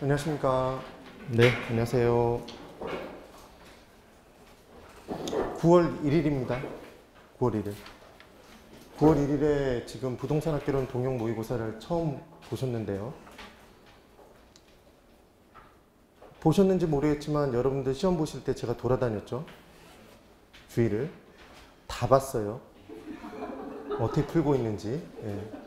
안녕하십니까. 네, 안녕하세요. 9월 1일입니다. 9월 1일. 9월 1일에 지금 부동산학개론 동영 모의고사를 처음 보셨는데요. 보셨는지 모르겠지만 여러분들 시험 보실 때 제가 돌아다녔죠. 주위를. 다 봤어요. 어떻게 풀고 있는지. 예.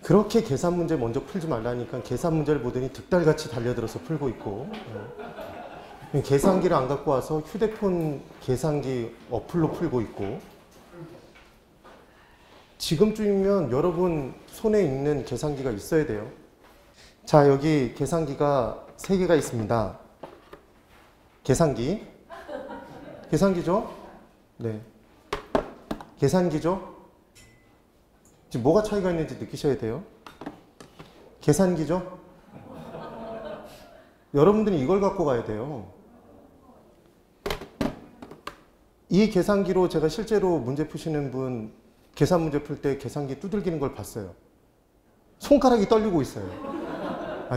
그렇게 계산 문제 먼저 풀지 말라니까 계산 문제를 보더니 득달같이 달려들어서 풀고 있고, 계산기를 안 갖고 와서 휴대폰 계산기 어플로 풀고 있고, 지금쯤이면 여러분 손에 있는 계산기가 있어야 돼요. 자, 여기 계산기가 3개가 있습니다. 계산기죠? 네. 계산기죠? 지금 뭐가 차이가 있는지 느끼셔야 돼요. 계산기죠? 여러분들이 이걸 갖고 가야 돼요. 이 계산기로 제가 실제로 문제 푸시는 분 계산 문제 풀 때 계산기 두들기는 걸 봤어요. 손가락이 떨리고 있어요.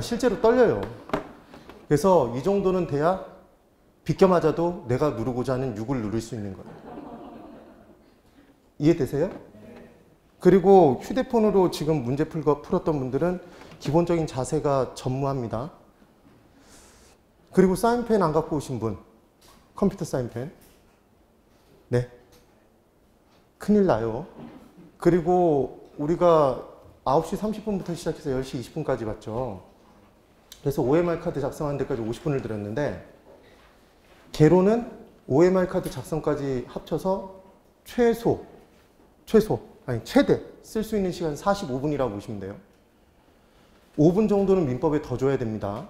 실제로 떨려요. 그래서 이 정도는 돼야 비껴 맞아도 내가 누르고자 하는 6을 누를 수 있는 거예요. 이해되세요? 그리고 휴대폰으로 지금 문제 풀었던 분들은 기본적인 자세가 전무합니다. 그리고 사인펜 안 갖고 오신 분, 컴퓨터 사인펜. 네. 큰일 나요. 그리고 우리가 9시 30분부터 시작해서 10시 20분까지 봤죠. 그래서 OMR 카드 작성하는 데까지 50분을 들였는데, 개론은 OMR 카드 작성까지 합쳐서 최대 쓸 수 있는 시간 45분이라고 보시면 돼요. 5분 정도는 민법에 더 줘야 됩니다.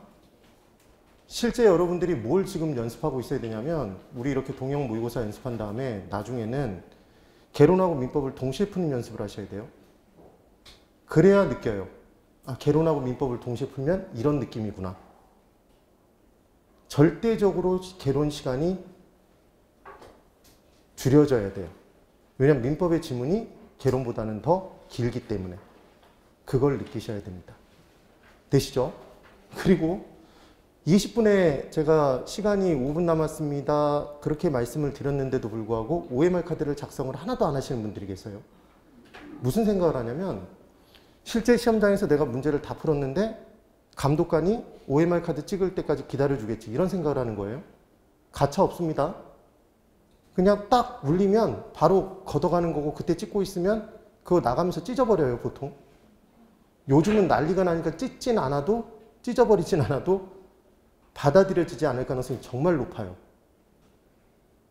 실제 여러분들이 뭘 지금 연습하고 있어야 되냐면, 우리 이렇게 동영 모의고사 연습한 다음에 나중에는 개론하고 민법을 동시에 푸는 연습을 하셔야 돼요. 그래야 느껴요. 개론하고 민법을 동시에 풀면 이런 느낌이구나. 절대적으로 개론 시간이 줄여져야 돼요. 왜냐하면 민법의 지문이 개론보다는 더 길기 때문에. 그걸 느끼셔야 됩니다. 되시죠? 그리고 20분에 제가 시간이 5분 남았습니다. 그렇게 말씀을 드렸는데도 불구하고 OMR 카드를 작성을 하나도 안 하시는 분들이 계세요. 무슨 생각을 하냐면, 실제 시험장에서 내가 문제를 다 풀었는데 감독관이 OMR 카드 찍을 때까지 기다려주겠지, 이런 생각을 하는 거예요. 가차 없습니다. 그냥 딱 울리면 바로 걷어가는 거고, 그때 찍고 있으면 그거 나가면서 찢어버려요, 보통. 요즘은 난리가 나니까 찢어버리진 않아도 받아들여지지 않을 가능성이 정말 높아요.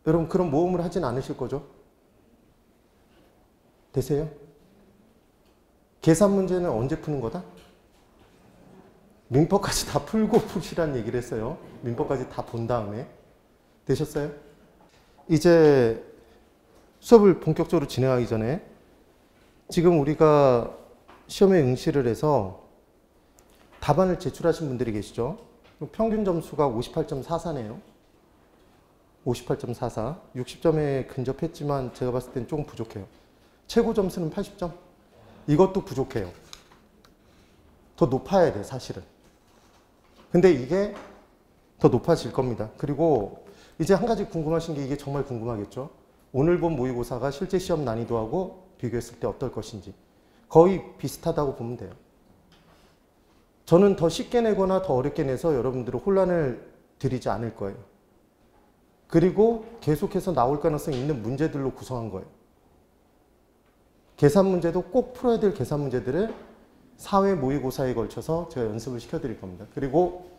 여러분, 그런 모험을 하진 않으실 거죠? 되세요? 계산 문제는 언제 푸는 거다? 민법까지 다 풀고 푸시라는 얘기를 했어요. 민법까지 다 본 다음에. 되셨어요? 이제 수업을 본격적으로 진행하기 전에, 지금 우리가 시험에 응시를 해서 답안을 제출하신 분들이 계시죠? 평균 점수가 58.44네요. 58.44. 60점에 근접했지만 제가 봤을 땐 조금 부족해요. 최고 점수는 80점. 이것도 부족해요. 더 높아야 돼, 사실은. 근데 이게 더 높아질 겁니다. 그리고 이제 한 가지 궁금하신 게, 이게 정말 궁금하겠죠? 오늘 본 모의고사가 실제 시험 난이도하고 비교했을 때 어떨 것인지. 거의 비슷하다고 보면 돼요. 저는 더 쉽게 내거나 더 어렵게 내서 여러분들을 혼란을 드리지 않을 거예요. 그리고 계속해서 나올 가능성이 있는 문제들로 구성한 거예요. 계산 문제도 꼭 풀어야 될 계산 문제들을 4회 모의고사에 걸쳐서 제가 연습을 시켜드릴 겁니다. 그리고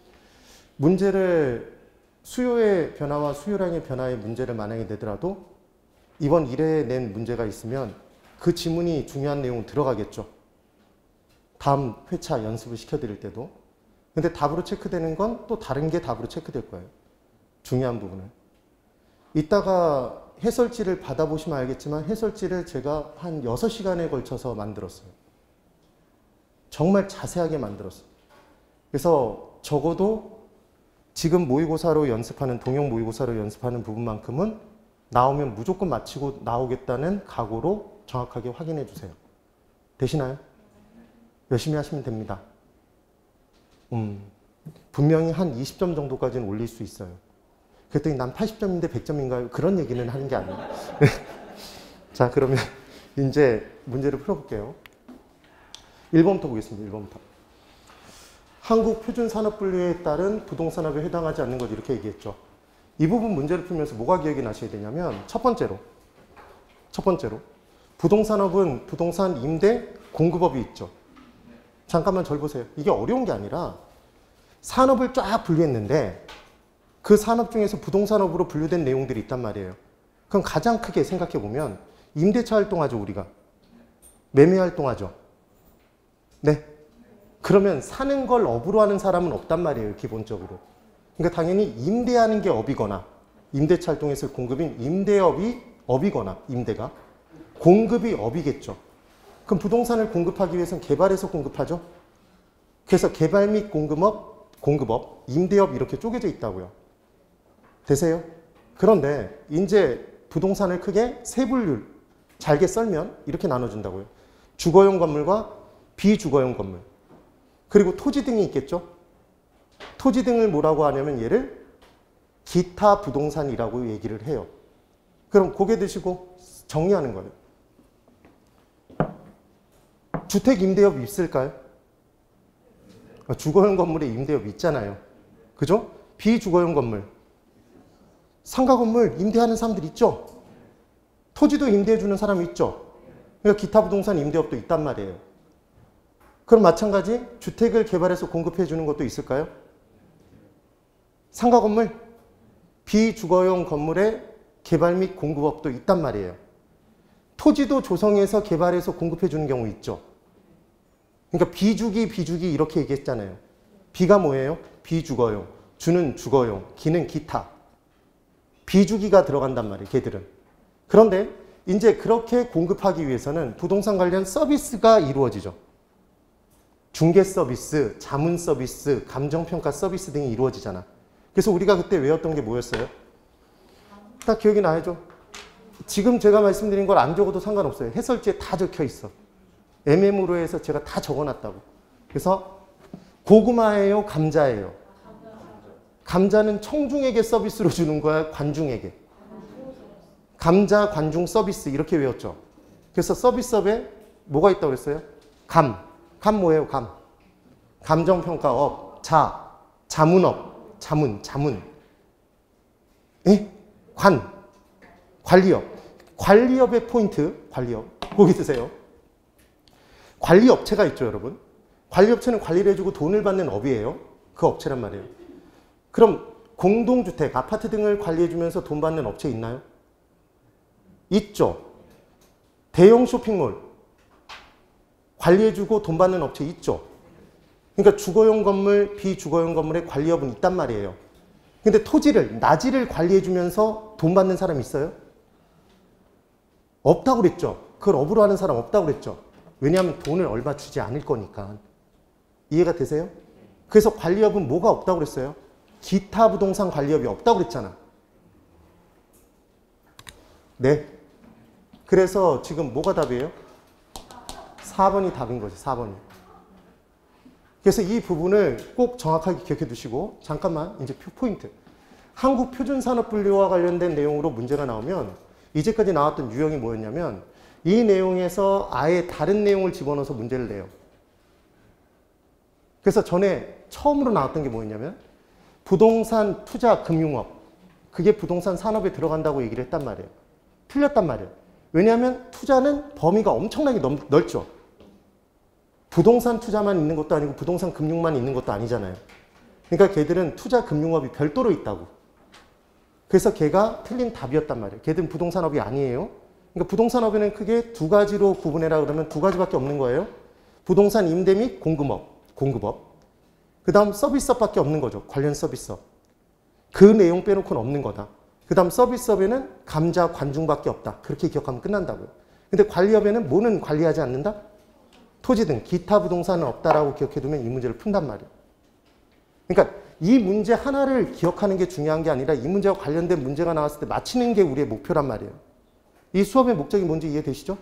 문제를 수요의 변화와 수요량의 변화의 문제를 만약에 내더라도 이번 1회에 낸 문제가 있으면 그 지문이 중요한 내용은 들어가겠죠. 다음 회차 연습을 시켜드릴 때도. 근데 답으로 체크되는 건 또 다른 게 답으로 체크될 거예요. 중요한 부분은. 이따가 해설지를 받아보시면 알겠지만, 해설지를 제가 한 6시간에 걸쳐서 만들었어요. 정말 자세하게 만들었어요. 그래서 적어도 지금 모의고사로 연습하는, 동영 모의고사로 연습하는 부분만큼은 나오면 무조건 마치고 나오겠다는 각오로 정확하게 확인해 주세요. 되시나요? 열심히 하시면 됩니다. 분명히 한 20점 정도까지는 올릴 수 있어요. 그랬더니 난 80점인데 100점인가요? 그런 얘기는 하는 게 아니에요. 자, 그러면 이제 문제를 풀어볼게요. 1번부터 보겠습니다. 1번부터. 한국 표준산업분류에 따른 부동산업에 해당하지 않는 것 이렇게 얘기했죠. 이 부분 문제를 풀면서 뭐가 기억이 나셔야 되냐면 첫 번째로 부동산업은 부동산 임대 공급업이 있죠. 잠깐만 절 보세요. 이게 어려운 게 아니라 산업을 쫙 분류했는데 그 산업 중에서 부동산업으로 분류된 내용들이 있단 말이에요. 그럼 가장 크게 생각해 보면 임대차 활동하죠, 우리가. 매매 활동하죠. 네. 그러면 사는 걸 업으로 하는 사람은 없단 말이에요, 기본적으로. 그러니까 당연히 임대하는 게 업이거나 임대차 활동에서 공급인 임대업이 업이거나 임대가 공급이 업이겠죠. 그럼 부동산을 공급하기 위해서는 개발해서 공급하죠. 그래서 개발 및 공급업, 임대업 이렇게 쪼개져 있다고요. 되세요? 그런데 이제 부동산을 크게 세 분류 잘게 썰면 이렇게 나눠준다고요. 주거용 건물과 비주거용 건물. 그리고 토지 등이 있겠죠. 토지 등을 뭐라고 하냐면 얘를 기타 부동산이라고 얘기를 해요. 그럼 고개 드시고 정리하는 거예요. 주택 임대업이 있을까요? 주거용 건물에 임대업이 있잖아요. 그죠? 비주거용 건물. 상가 건물 임대하는 사람들 있죠? 토지도 임대해주는 사람이 있죠? 그러니까 기타 부동산 임대업도 있단 말이에요. 그럼 마찬가지 주택을 개발해서 공급해주는 것도 있을까요? 상가 건물, 비주거용 건물의 개발 및 공급업도 있단 말이에요. 토지도 조성해서 개발해서 공급해주는 경우 있죠. 그러니까 비주기 이렇게 얘기했잖아요. 비가 뭐예요? 비주거용, 주는 주거용, 기는 기타. 비주기가 들어간단 말이에요, 걔들은. 그런데 이제 그렇게 공급하기 위해서는 부동산 관련 서비스가 이루어지죠. 중개 서비스, 자문 서비스, 감정평가 서비스 등이 이루어지잖아. 그래서 우리가 그때 외웠던 게 뭐였어요? 딱 기억이 나야죠. 지금 제가 말씀드린 걸 안 적어도 상관없어요. 해설지에 다 적혀 있어. MM으로 해서 제가 다 적어놨다고. 그래서 고구마예요, 감자예요? 감자는 청중에게 서비스로 주는 거야, 관중에게? 감자, 관중 서비스 이렇게 외웠죠. 그래서 서비스업에 뭐가 있다고 그랬어요? 감 뭐예요? 감정평가업, 자문업, 자문. 예? 관리업. 관리업의 포인트, 관리업. 거기 드세요. 관리업체가 있죠, 여러분. 관리업체는 관리를 해주고 돈을 받는 업이에요. 그 업체란 말이에요. 그럼 공동주택, 아파트 등을 관리해주면서 돈 받는 업체 있나요? 있죠. 대형 쇼핑몰 관리해주고 돈 받는 업체 있죠. 그러니까 주거용 건물, 비주거용 건물의 관리업은 있단 말이에요. 근데 토지를, 나지를 관리해주면서 돈 받는 사람 있어요? 없다고 그랬죠. 그걸 업으로 하는 사람 없다고 그랬죠. 왜냐하면 돈을 얼마 주지 않을 거니까. 이해가 되세요? 그래서 관리업은 뭐가 없다고 그랬어요? 기타 부동산 관리업이 없다고 그랬잖아. 네. 그래서 지금 뭐가 답이에요? 4번이 답인 거죠. 4번이. 그래서 이 부분을 꼭 정확하게 기억해 두시고 잠깐만 이제 포인트. 한국 표준산업분류와 관련된 내용으로 문제가 나오면 이제까지 나왔던 유형이 뭐였냐면 이 내용에서 아예 다른 내용을 집어넣어서 문제를 내요. 그래서 전에 처음으로 나왔던 게 뭐였냐면 부동산 투자 금융업. 그게 부동산 산업에 들어간다고 얘기를 했단 말이에요. 틀렸단 말이에요. 왜냐하면 투자는 범위가 엄청나게 넓죠. 부동산 투자만 있는 것도 아니고 부동산 금융만 있는 것도 아니잖아요. 그러니까 걔들은 투자 금융업이 별도로 있다고. 그래서 걔가 틀린 답이었단 말이에요. 걔들은 부동산업이 아니에요. 그러니까 부동산업에는 크게 두 가지로 구분해라 그러면 두 가지밖에 없는 거예요. 부동산 임대 및 공급업. 그 다음 서비스업밖에 없는 거죠. 관련 서비스업. 그 내용 빼놓고는 없는 거다. 그 다음 서비스업에는 감자, 관중밖에 없다. 그렇게 기억하면 끝난다고요. 근데 관리업에는 뭐는 관리하지 않는다? 토지 등 기타 부동산은 없다라고 기억해두면 이 문제를 푼단 말이에요. 그러니까 이 문제 하나를 기억하는 게 중요한 게 아니라 이 문제와 관련된 문제가 나왔을 때 맞히는 게 우리의 목표란 말이에요. 이 수업의 목적이 뭔지 이해되시죠?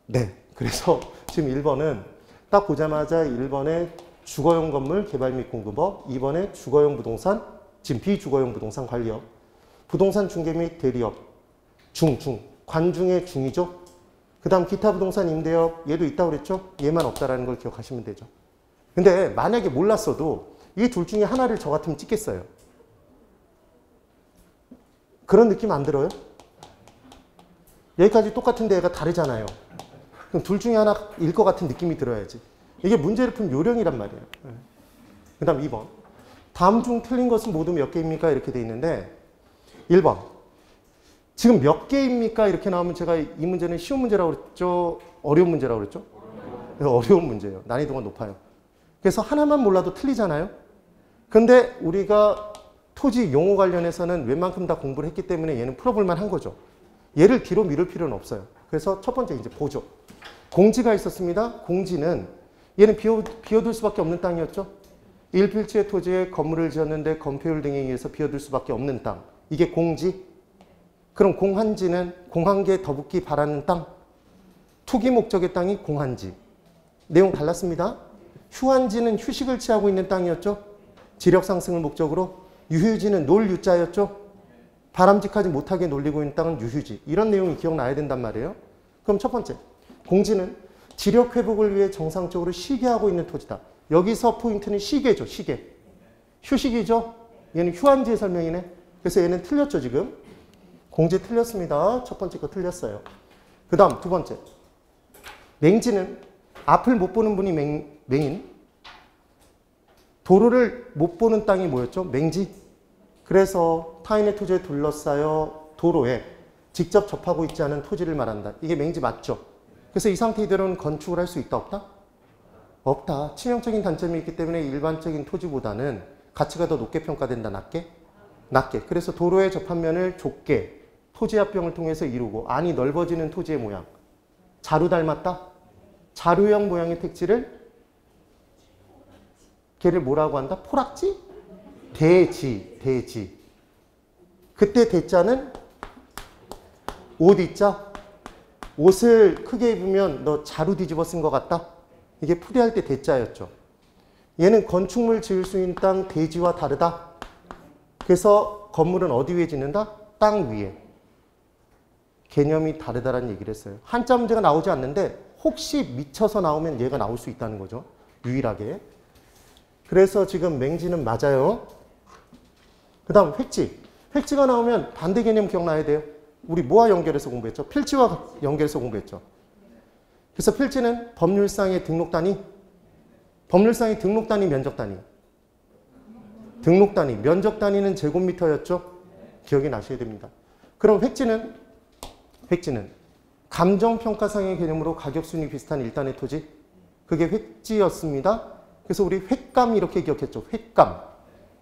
네. 그래서 지금 1번은 딱 보자마자 1번에 주거용 건물 개발 및 공급업, 2번에 주거용 부동산, 지금 비주거용 부동산 관리업, 부동산 중개 및 대리업, 관중의 중이죠. 그 다음 기타 부동산 임대업, 얘도 있다고 그랬죠? 얘만 없다라는 걸 기억하시면 되죠. 근데 만약에 몰랐어도 이 둘 중에 하나를 저 같으면 찍겠어요. 그런 느낌 안 들어요? 여기까지 똑같은데 얘가 다르잖아요. 그럼 둘 중에 하나일 것 같은 느낌이 들어야지. 이게 문제를 푼 요령이란 말이에요. 그 다음 2번. 다음 중 틀린 것은 모두 몇 개입니까? 이렇게 돼 있는데 1번. 지금 몇 개입니까? 이렇게 나오면 제가 이 문제는 쉬운 문제라고 그랬죠? 어려운 문제라고 그랬죠? 어려운 문제예요. 난이도가 높아요. 그래서 하나만 몰라도 틀리잖아요. 근데 우리가 토지 용어 관련해서는 웬만큼 다 공부를 했기 때문에 얘는 풀어볼 한 거죠. 얘를 뒤로 미룰 필요는 없어요. 그래서 첫 번째 이제 보죠. 공지가 있었습니다. 공지는 얘는 비워둘 수밖에 없는 땅이었죠. 1필지의 토지에 건물을 지었는데 건폐율 등에 의해서 비워둘 수밖에 없는 땅. 이게 공지. 그럼 공한지는 공한계에 더붙기 바라는 땅. 투기 목적의 땅이 공한지. 내용 달랐습니다. 휴한지는 휴식을 취하고 있는 땅이었죠. 지력 상승을 목적으로. 유휴지는 놀 유자였죠. 바람직하지 못하게 놀리고 있는 땅은 유휴지. 이런 내용이 기억나야 된단 말이에요. 그럼 첫 번째. 공지는 지력 회복을 위해 정상적으로 쉬게 하고 있는 토지다. 여기서 포인트는 쉬게죠. 쉬게. 휴식이죠. 얘는 휴한지의 설명이네. 그래서 얘는 틀렸죠. 지금. 공지 틀렸습니다. 첫 번째 거 틀렸어요. 그 다음 두 번째. 맹지는 앞을 못 보는 분이 맹인. 도로를 못 보는 땅이 뭐였죠? 맹지. 그래서 타인의 토지에 둘러싸여 도로에 직접 접하고 있지 않은 토지를 말한다. 이게 맹지 맞죠? 그래서 이 상태 이대로는 건축을 할 수 있다 없다? 없다. 치명적인 단점이 있기 때문에 일반적인 토지보다는 가치가 더 높게 평가된다. 낮게? 낮게. 그래서 도로에 접한 면을 좁게 토지 합병을 통해서 이루고 안이 넓어지는 토지의 모양. 자루 닮았다? 자루형 모양의 택지를 걔를 뭐라고 한다? 포락지? 대지. 그때 대자는 옷 있자? 옷을 크게 입으면 너 자루 뒤집어 쓴 것 같다? 이게 풀이할 때 대자였죠. 얘는 건축물 지을 수 있는 땅 대지와 다르다. 그래서 건물은 어디 위에 짓는다? 땅 위에. 개념이 다르다라는 얘기를 했어요. 한자 문제가 나오지 않는데 혹시 미쳐서 나오면 얘가 나올 수 있다는 거죠. 유일하게. 그래서 지금 맹지는 맞아요. 그 다음 획지. 획지가 나오면 반대 개념 기억나야 돼요. 우리 뭐와 연결해서 공부했죠? 필지와 연결해서 공부했죠. 그래서 필지는 법률상의 등록 단위. 법률상의 등록 단위, 면적 단위. 등록 단위, 면적 단위는 제곱미터였죠? 기억이 나셔야 됩니다. 그럼 획지는 감정평가상의 개념으로 가격순위 비슷한 일단의 토지. 그게 획지였습니다. 그래서 우리 획감 이렇게 기억했죠. 획감.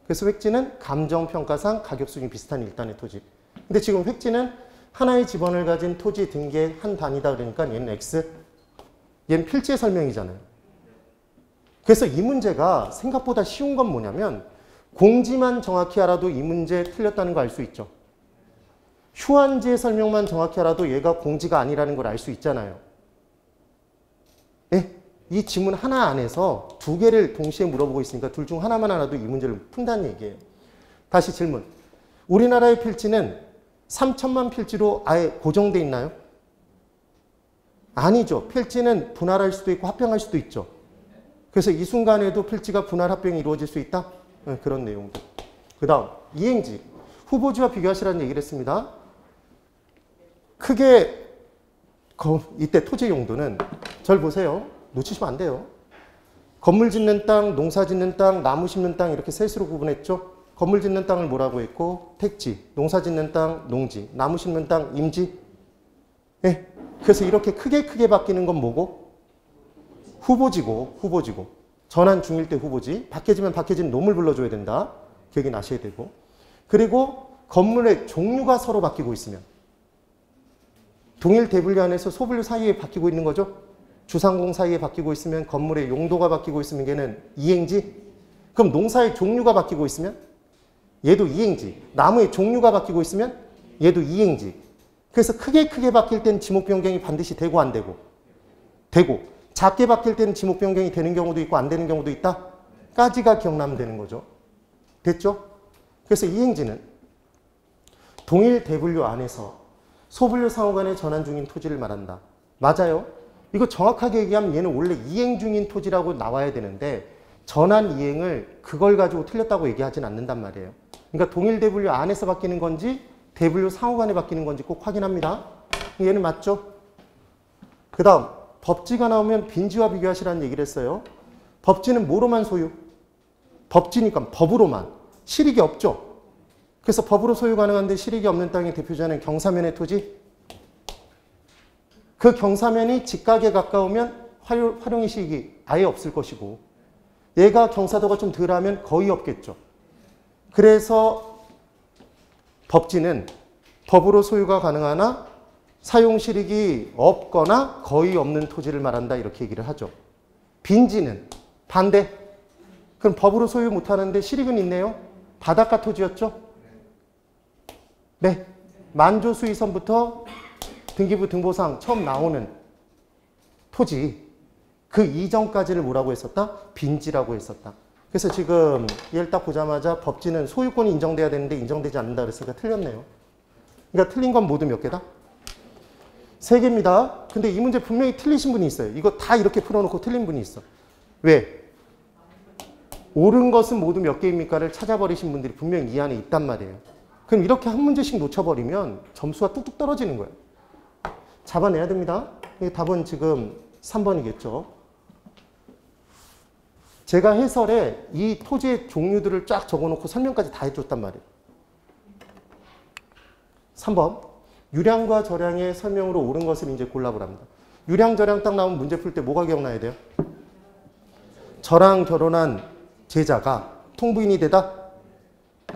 그래서 획지는 감정평가상 가격순위 비슷한 일단의 토지. 근데 지금 획지는 하나의 지번을 가진 토지 등기의 한 단위다. 그러니까 얘는 X. 얘는 필지의 설명이잖아요. 그래서 이 문제가 생각보다 쉬운 건 뭐냐면 공지만 정확히 알아도 이 문제 틀렸다는 거 알 수 있죠. 휴한지의 설명만 정확히 알아도 얘가 공지가 아니라는 걸 알 수 있잖아요. 예? 이 지문 하나 안에서 두 개를 동시에 물어보고 있으니까 둘 중 하나만 알아도 이 문제를 푼다는 얘기예요. 다시 질문. 우리나라의 필지는 3천만 필지로 아예 고정돼 있나요? 아니죠. 필지는 분할할 수도 있고 합병할 수도 있죠. 그래서 이 순간에도 필지가 분할 합병이 이루어질 수 있다? 네, 그런 내용들. 그 다음 이행지. 후보지와 비교하시라는 얘기를 했습니다. 크게 이때 토지 용도는 절 보세요. 놓치시면 안 돼요. 건물 짓는 땅, 농사 짓는 땅, 나무 심는 땅 이렇게 셋으로 구분했죠. 건물 짓는 땅을 뭐라고 했고 택지, 농사 짓는 땅, 농지, 나무 심는 땅, 임지. 네. 그래서 이렇게 크게 바뀌는 건 뭐고? 후보지고. 전환 중일 때 후보지. 박해지면 박해진 놈을 불러줘야 된다. 기억이 나셔야 되고. 그리고 건물의 종류가 서로 바뀌고 있으면 동일 대분류 안에서 소분류 사이에 바뀌고 있는 거죠. 주상공 사이에 바뀌고 있으면 건물의 용도가 바뀌고 있으면 얘는 이행지. 그럼 농사의 종류가 바뀌고 있으면 얘도 이행지. 나무의 종류가 바뀌고 있으면 얘도 이행지. 그래서 크게 바뀔 때는 지목 변경이 반드시 되고 안 되고. 되고. 작게 바뀔 때는 지목 변경이 되는 경우도 있고 안 되는 경우도 있다. 까지가 기억나면 되는 거죠. 됐죠? 그래서 이행지는 동일 대분류 안에서 소분류 상호 간에 전환 중인 토지를 말한다. 맞아요. 이거 정확하게 얘기하면 얘는 원래 이행 중인 토지라고 나와야 되는데 전환 이행을 그걸 가지고 틀렸다고 얘기하진 않는단 말이에요. 그러니까 동일 대분류 안에서 바뀌는 건지 대분류 상호 간에 바뀌는 건지 꼭 확인합니다. 얘는 맞죠? 그 다음 법지가 나오면 빈지와 비교하시라는 얘기를 했어요. 법지는 뭐로만 소유? 법지니까 법으로만. 실익이 없죠. 그래서 법으로 소유 가능한데 실익이 없는 땅의 대표자는 경사면의 토지. 그 경사면이 직각에 가까우면 활용의 시익이 아예 없을 것이고 얘가 경사도가 좀 덜하면 거의 없겠죠. 그래서 법지는 법으로 소유가 가능하나 사용 실익이 없거나 거의 없는 토지를 말한다 이렇게 얘기를 하죠. 빈지는 반대. 그럼 법으로 소유 못하는데 실익은 있네요. 바닷가 토지였죠? 네. 만조수의선부터 등기부 등보상 처음 나오는 토지 그 이전까지를 뭐라고 했었다? 빈지라고 했었다. 그래서 지금 얘를 딱 보자마자 법지는 소유권이 인정돼야 되는데 인정되지 않는다 그랬으니까 틀렸네요. 그러니까 틀린 건 모두 몇 개다? 3개입니다. 근데 이 문제 분명히 틀리신 분이 있어요. 이거 다 이렇게 풀어놓고 틀린 분이 있어. 왜? 옳은 것은 모두 몇 개입니까를 찾아버리신 분들이 분명히 이 안에 있단 말이에요. 그럼 이렇게 한 문제씩 놓쳐버리면 점수가 뚝뚝 떨어지는 거예요. 잡아내야 됩니다. 답은 지금 3번이겠죠. 제가 해설에 이 토지의 종류들을 쫙 적어놓고 설명까지 다 해줬단 말이에요. 3번. 유량과 절량의 설명으로 옳은 것을 이제 골라보랍니다. 유량, 절량 딱 나오면 문제 풀 때 뭐가 기억나야 돼요? 저랑 결혼한 제자가 통부인이 되다?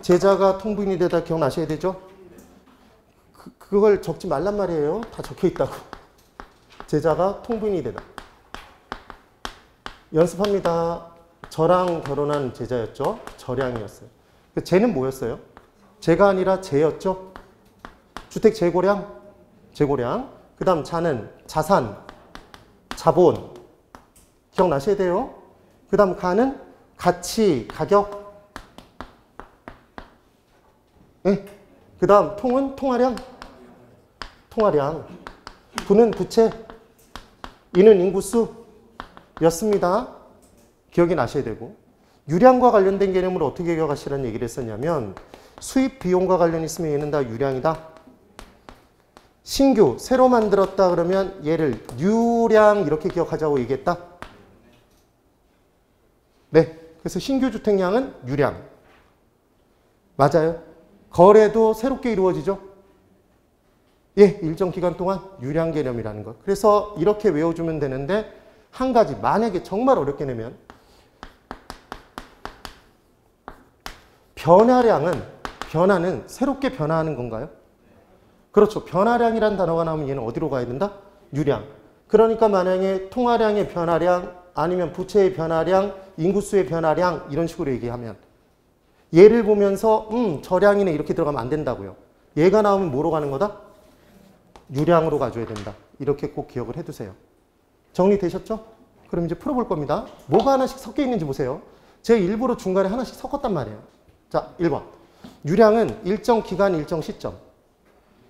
제자가 통부인이 되다 기억나셔야 되죠? 그걸 적지 말란 말이에요. 다 적혀 있다고. 제자가 통부인이 되다. 연습합니다. 저랑 결혼한 제자였죠? 절량이었어요. 쟤는 뭐였어요? 제가 아니라 제였죠? 주택 재고량? 재고량. 그 다음 자는 자산, 자본. 기억나셔야 돼요. 그 다음 가는 가치, 가격. 네. 그 다음 통은 통화량. 통화량. 부는 부채. 인은 인구수. 였습니다. 기억이 나셔야 되고. 유량과 관련된 개념을 어떻게 기억하시라는 얘기를 했었냐면 수입 비용과 관련 있으면 얘는 다 유량이다. 신규, 새로 만들었다 그러면 얘를 유량 이렇게 기억하자고 얘기했다. 네. 그래서 신규 주택량은 유량. 맞아요. 거래도 새롭게 이루어지죠. 예, 일정 기간 동안 유량 개념이라는 것. 그래서 이렇게 외워주면 되는데 한 가지 만약에 정말 어렵게 내면 변화는 새롭게 변화하는 건가요? 그렇죠. 변화량이란 단어가 나오면 얘는 어디로 가야 된다? 유량. 그러니까 만약에 통화량의 변화량 아니면 부채의 변화량, 인구수의 변화량 이런 식으로 얘기하면 얘를 보면서 저량이네 이렇게 들어가면 안 된다고요. 얘가 나오면 뭐로 가는 거다? 유량으로 가줘야 된다. 이렇게 꼭 기억을 해두세요. 정리되셨죠? 그럼 이제 풀어볼 겁니다. 뭐가 하나씩 섞여 있는지 보세요. 제가 일부러 중간에 하나씩 섞었단 말이에요. 자, 1번. 유량은 일정 기간, 일정 시점.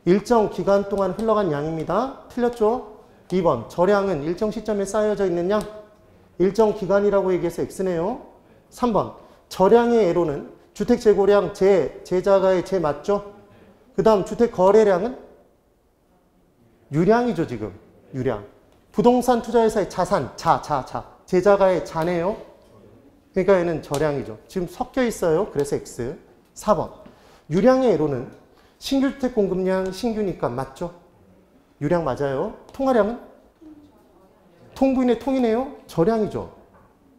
일정 기간 동안 흘러간 양입니다. 틀렸죠? 2번. 저량은 일정 시점에 쌓여져 있는 양. 일정 기간이라고 얘기해서 X네요. 3번. 저량의 애로는 주택 재고량, 제자가의 제 맞죠? 그 다음 주택 거래량은 유량이죠, 지금. 유량. 부동산 투자회사의 자산, 제자가의 자네요. 그러니까 얘는 저량이죠. 지금 섞여 있어요. 그래서 X. 4번. 유량의 애로는 신규주택 공급량 신규니까 맞죠? 유량 맞아요. 통화량은? 통부인의 통이네요. 저량이죠.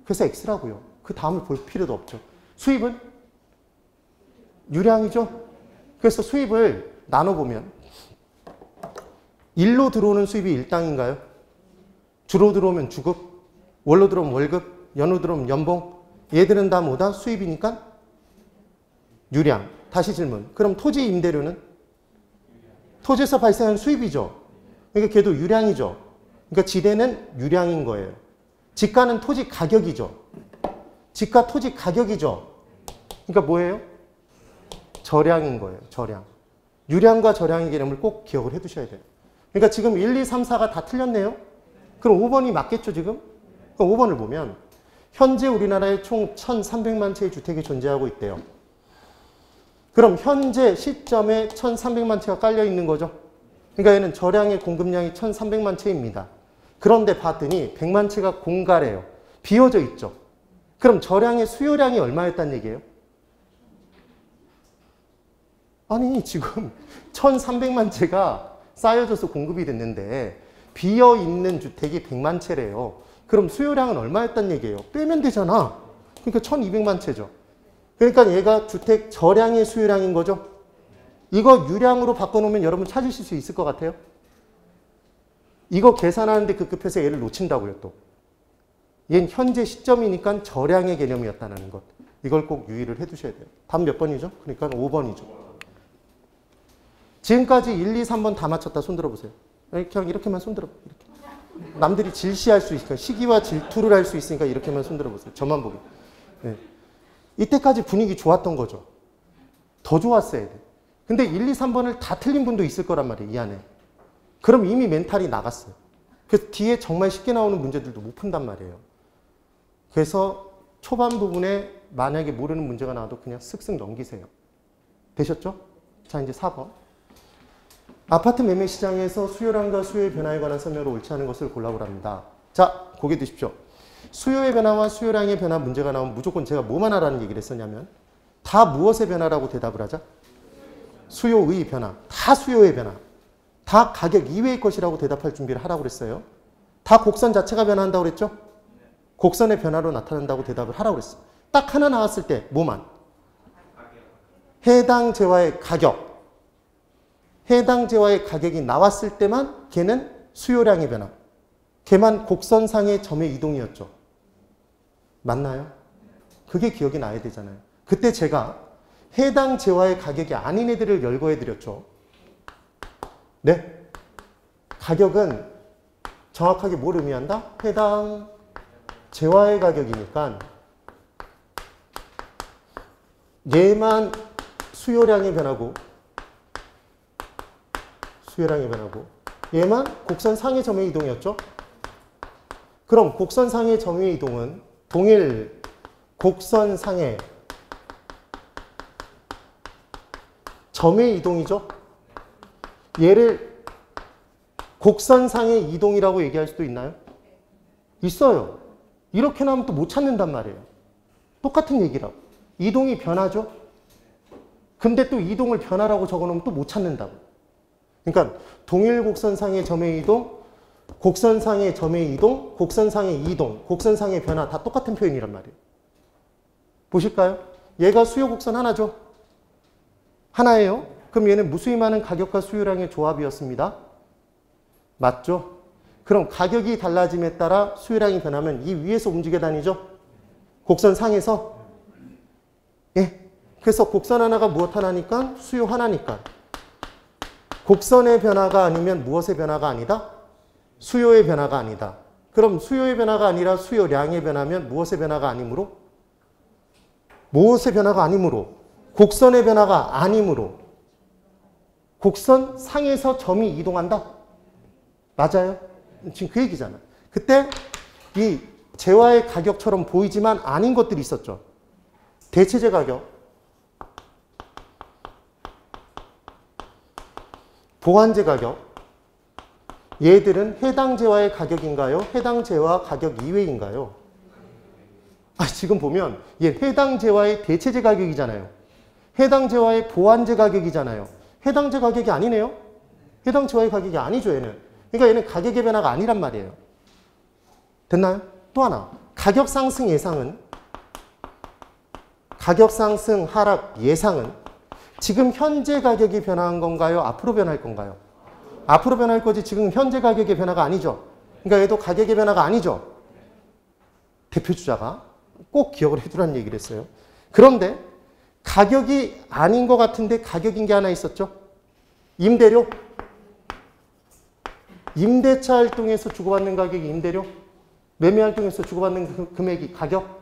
그래서 X라고요. 그 다음을 볼 필요도 없죠. 수입은? 유량이죠. 그래서 수입을 나눠보면 일로 들어오는 수입이 일당인가요? 주로 들어오면 주급, 월로 들어오면 월급, 연로 들어오면 연봉. 얘들은 다 뭐다? 수입이니까 유량. 다시 질문. 그럼 토지 임대료는? 토지에서 발생하는 수입이죠. 그러니까 걔도 유량이죠. 그러니까 지대는 유량인 거예요. 지가는 토지 가격이죠. 집과 토지 가격이죠. 그러니까 뭐예요? 저량인 거예요. 저량. 유량과 저량의 개념을 꼭 기억을 해 두셔야 돼요. 그러니까 지금 1, 2, 3, 4가 다 틀렸네요. 그럼 5번이 맞겠죠, 지금? 그럼 5번을 보면 현재 우리나라에 총 1,300만 채의 주택이 존재하고 있대요. 그럼 현재 시점에 1,300만 채가 깔려 있는 거죠. 그러니까 얘는 저량의 공급량이 1,300만 채입니다. 그런데 봤더니 100만 채가 공가래요. 비어져 있죠. 그럼 저량의 수요량이 얼마였단 얘기예요? 아니 지금 1,300만 채가 쌓여져서 공급이 됐는데 비어있는 주택이 100만 채래요. 그럼 수요량은 얼마였단 얘기예요? 빼면 되잖아. 그러니까 1,200만 채죠. 그러니까 얘가 주택 저량의 수요량인 거죠. 이거 유량으로 바꿔놓으면 여러분 찾으실 수 있을 것 같아요? 이거 계산하는데 급급해서 얘를 놓친다고요 또. 얘는 현재 시점이니까 저량의 개념이었다는 것. 이걸 꼭 유의를 해두셔야 돼요. 답 몇 번이죠? 그러니까 5번이죠. 지금까지 1, 2, 3번 다 맞췄다. 손 들어보세요. 그냥 이렇게만 손 들어. 이렇게. 남들이 질시할 수 있으니까, 시기와 질투를 할 수 있으니까 이렇게만 손 들어보세요. 저만 보게. 네. 이때까지 분위기 좋았던 거죠. 더 좋았어야 돼. 근데 1, 2, 3번을 다 틀린 분도 있을 거란 말이에요. 이 안에. 그럼 이미 멘탈이 나갔어요. 그래서 뒤에 정말 쉽게 나오는 문제들도 못 푼단 말이에요. 그래서 초반 부분에 만약에 모르는 문제가 나와도 그냥 쓱쓱 넘기세요. 되셨죠? 자, 이제 4번. 아파트 매매 시장에서 수요량과 수요의 변화에 관한 설명으로 옳지 않은 것을 골라보랍니다. 자, 고개 드십시오. 수요의 변화와 수요량의 변화 문제가 나오면 무조건 제가 뭐만 하라는 얘기를 했었냐면 다 무엇의 변화라고 대답을 하자? 수요의 변화. 다 수요의 변화. 다 가격 이외의 것이라고 대답할 준비를 하라고 그랬어요. 다 곡선 자체가 변화한다고 그랬죠? 곡선의 변화로 나타난다고 대답을 하라고 그랬어요. 딱 하나 나왔을 때 뭐만? 해당 재화의 가격. 해당 재화의 가격이 나왔을 때만 걔는 수요량의 변화. 걔만 곡선상의 점의 이동이었죠. 맞나요? 그게 기억이 나야 되잖아요. 그때 제가 해당 재화의 가격이 아닌 애들을 열거해 드렸죠. 네? 가격은 정확하게 뭘 의미한다? 해당 재화의 가격이니까 얘만 수요량의 변화고 얘만 곡선상의 점의 이동이었죠. 그럼 곡선상의 점의 이동은 동일 곡선상의 점의 이동이죠. 얘를 곡선상의 이동이라고 얘기할 수도 있나요? 있어요. 이렇게 나오면 또 못 찾는단 말이에요. 똑같은 얘기라고. 이동이 변하죠. 근데 또 이동을 변화라고 적어놓으면 또 못 찾는다고. 그러니까 동일 곡선상의 점의 이동, 곡선상의 점의 이동, 곡선상의 이동, 곡선상의 변화 다 똑같은 표현이란 말이에요. 보실까요? 얘가 수요 곡선 하나죠. 하나예요. 그럼 얘는 무수히 많은 가격과 수요량의 조합이었습니다. 맞죠? 그럼 가격이 달라짐에 따라 수요량이 변하면 이 위에서 움직여 다니죠? 곡선 상에서. 예. 그래서 곡선 하나가 무엇 하나니까? 수요 하나니까. 곡선의 변화가 아니면 무엇의 변화가 아니다? 수요의 변화가 아니다. 그럼 수요의 변화가 아니라 수요량의 변화면 무엇의 변화가 아니므로? 무엇의 변화가 아니므로? 곡선의 변화가 아니므로. 곡선 상에서 점이 이동한다? 맞아요? 지금 그 얘기잖아. 그때 이 재화의 가격처럼 보이지만 아닌 것들이 있었죠. 대체재 가격, 보완재 가격. 얘들은 해당 재화의 가격인가요? 해당 재화 가격 이외인가요? 지금 보면 얘 해당 재화의 대체재 가격이잖아요. 해당 재화의 보완재 가격이잖아요. 해당 재 가격이 아니네요. 해당 재화의 가격이 아니죠, 얘는. 그러니까 얘는 가격의 변화가 아니란 말이에요. 됐나요? 또 하나. 가격 상승 예상은, 가격 상승 하락 예상은 지금 현재 가격이 변화한 건가요? 앞으로 변할 건가요? 앞으로 변할 거지 지금 현재 가격의 변화가 아니죠. 그러니까 얘도 가격의 변화가 아니죠. 대표 주자가 꼭 기억을 해두라는 얘기를 했어요. 그런데 가격이 아닌 것 같은데 가격인 게 하나 있었죠. 임대료. 임대차 활동에서 주고받는 가격이 임대료. 매매 활동에서 주고받는 금액이 가격.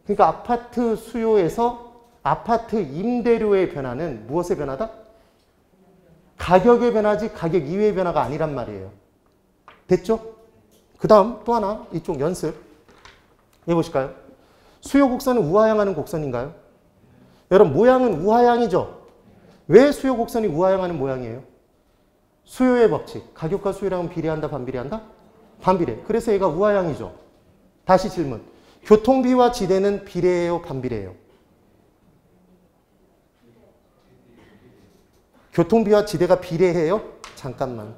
그러니까 아파트 수요에서 아파트 임대료의 변화는 무엇의 변화다? 가격의 변화지 가격 이외의 변화가 아니란 말이에요. 됐죠? 그 다음 또 하나 이쪽 연습 해보실까요? 수요 곡선은 우하향하는 곡선인가요? 여러분 모양은 우하향이죠? 왜 수요 곡선이 우하향하는 모양이에요? 수요의 법칙. 가격과 수요량은 비례한다, 반비례한다? 반비례. 그래서 얘가 우하향이죠. 다시 질문. 교통비와 지대는 비례해요, 반비례해요? 교통비와 지대가 비례해요? 잠깐만.